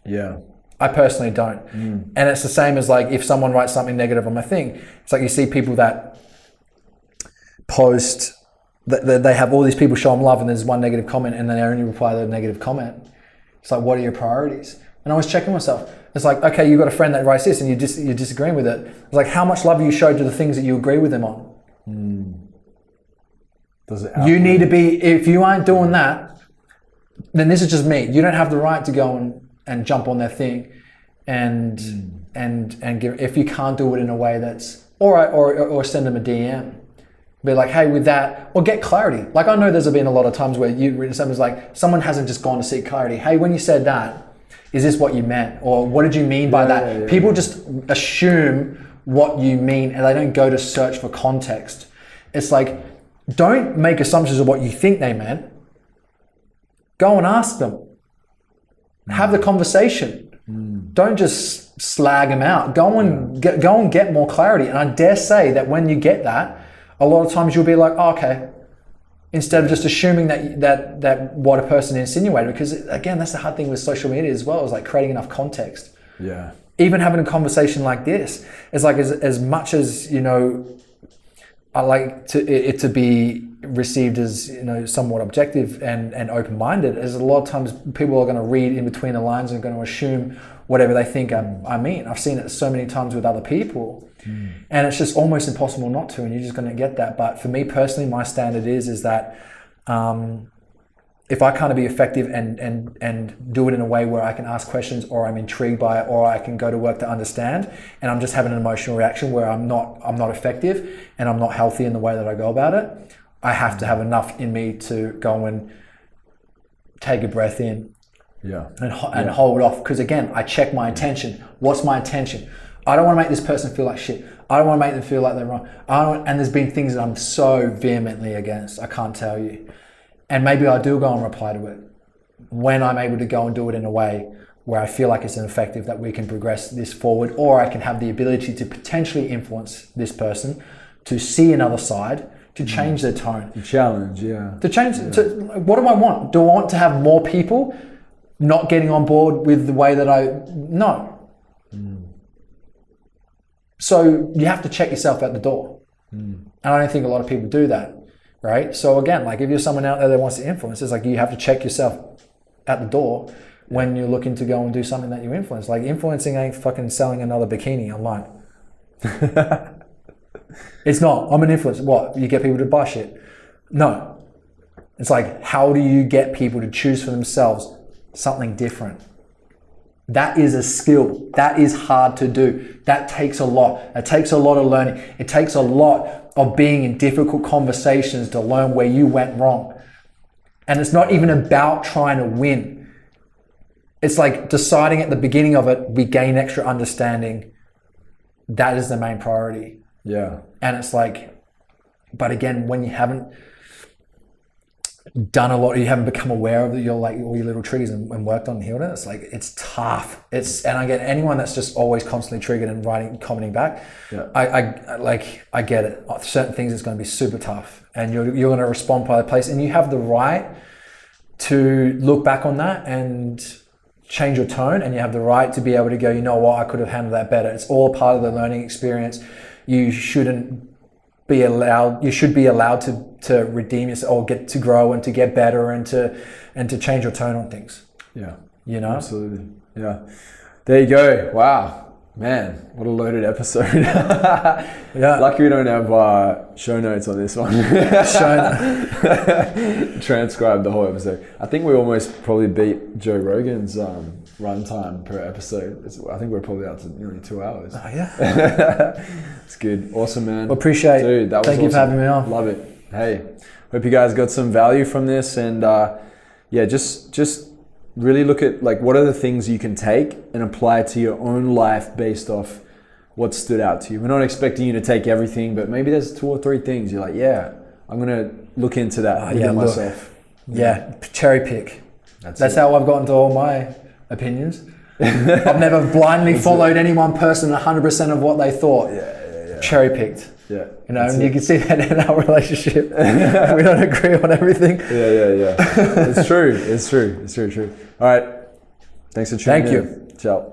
[SPEAKER 2] Yeah.
[SPEAKER 3] I personally don't. And it's the same as like if someone writes something negative on my thing, it's like you see people that post that they have all these people show them love, and there's one negative comment, and then they only reply to the negative comment. It's like, what are your priorities? And I was checking myself. It's like, okay, you got a friend that writes this and you're disagreeing with it. It's like, how much love you showed to the things that you agree with them on?
[SPEAKER 2] Does it
[SPEAKER 3] you need to be, if you aren't doing that, then this is just me. You don't have the right to go and jump on their thing and give, if you can't do it in a way that's all right, or send them a DM. Be like, hey, with that, or get clarity. Like, I know there's been a lot of times where you've written something like, someone hasn't just gone to seek clarity. Hey, when you said that, is this what you meant? Or what did you mean by that? Yeah. People just assume what you mean and they don't go to search for context. It's like, don't make assumptions of what you think they meant. Go and ask them. Have the conversation. Don't just slag them out. Go and get more clarity. And I dare say that when you get that, a lot of times you'll be like, oh, okay, instead of just assuming that what a person insinuated. Because again, that's the hard thing with social media as well, is like creating enough context.
[SPEAKER 2] Yeah.
[SPEAKER 3] Even having a conversation like this, it's like as much as, you know, I like it to be received as, you know, somewhat objective and open-minded, as a lot of times people are going to read in between the lines and going to assume whatever they think I mean. I've seen it so many times with other people. And it's just almost impossible not to, and you're just going to get that. But for me personally, my standard is that if I can't be effective and do it in a way where I can ask questions, or I'm intrigued by it, or I can go to work to understand, and I'm just having an emotional reaction where I'm not effective and I'm not healthy in the way that I go about it, I have to have enough in me to go and take a breath in, and hold off. Because again, I check my intention. What's my intention? I don't want to make this person feel like shit. I don't want to make them feel like they're wrong. And there's been things that I'm so vehemently against, I can't tell you. And maybe I do go and reply to it when I'm able to go and do it in a way where I feel like it's effective, that we can progress this forward, or I can have the ability to potentially influence this person to see another side, to change their tone.
[SPEAKER 2] The challenge, yeah.
[SPEAKER 3] To change, what do I want? Do I want to have more people not getting on board with the way that no. So you have to check yourself at the door. And I don't think a lot of people do that, right? So again, like if you're someone out there that wants to influence, it's like you have to check yourself at the door when you're looking to go and do something that you influence. Like influencing ain't fucking selling another bikini online. It's not. I'm an influencer. What? You get people to buy shit? No. It's like, how do you get people to choose for themselves something different? That is a skill. That is hard to do. That takes a lot. It takes a lot of learning. It takes a lot of being in difficult conversations to learn where you went wrong. And it's not even about trying to win. It's like deciding at the beginning of it, we gain extra understanding. That is the main priority.
[SPEAKER 2] Yeah.
[SPEAKER 3] And it's like, but again, when you haven't done a lot, you haven't become aware of your like all your little triggers and worked on and healed it. It's like it's tough. And I get anyone that's just always constantly triggered and commenting back.
[SPEAKER 2] Yeah.
[SPEAKER 3] I get it. Certain things it's going to be super tough, and you're going to respond by the place, and you have the right to look back on that and change your tone, and you have the right to be able to go, you know what, I could have handled that better. It's all part of the learning experience. You should be allowed to redeem yourself or get to grow and to get better and to change your tone on things.
[SPEAKER 2] Yeah.
[SPEAKER 3] You know?
[SPEAKER 2] Absolutely. Yeah. There you go. Wow. Man, what a loaded episode.
[SPEAKER 3] Yeah.
[SPEAKER 2] Lucky we don't have show notes on this one. Transcribe the whole episode. I think we almost probably beat Joe Rogan's runtime per episode. I think we're probably out to nearly 2 hours.
[SPEAKER 3] Oh, yeah.
[SPEAKER 2] It's good. Awesome, man.
[SPEAKER 3] Well, appreciate it.
[SPEAKER 2] Dude, that was
[SPEAKER 3] Thank you for
[SPEAKER 2] awesome.
[SPEAKER 3] having me on.
[SPEAKER 2] Love it. Hey, hope you guys got some value from this, and just really look at like what are the things you can take and apply to your own life based off what stood out to you. We're not expecting you to take everything, but maybe there's 2 or 3 things you're like, yeah, I'm gonna look into that myself.
[SPEAKER 3] Yeah, cherry pick. That's
[SPEAKER 2] it.
[SPEAKER 3] how I've gotten to all my opinions. I've never blindly followed any one person 100% of what they thought.
[SPEAKER 2] Yeah.
[SPEAKER 3] Cherry picked.
[SPEAKER 2] Yeah.
[SPEAKER 3] You know, and you can see that in our relationship. We don't agree on everything.
[SPEAKER 2] Yeah. It's true. All right. Thanks for tuning in.
[SPEAKER 3] Thank you.
[SPEAKER 2] Ciao.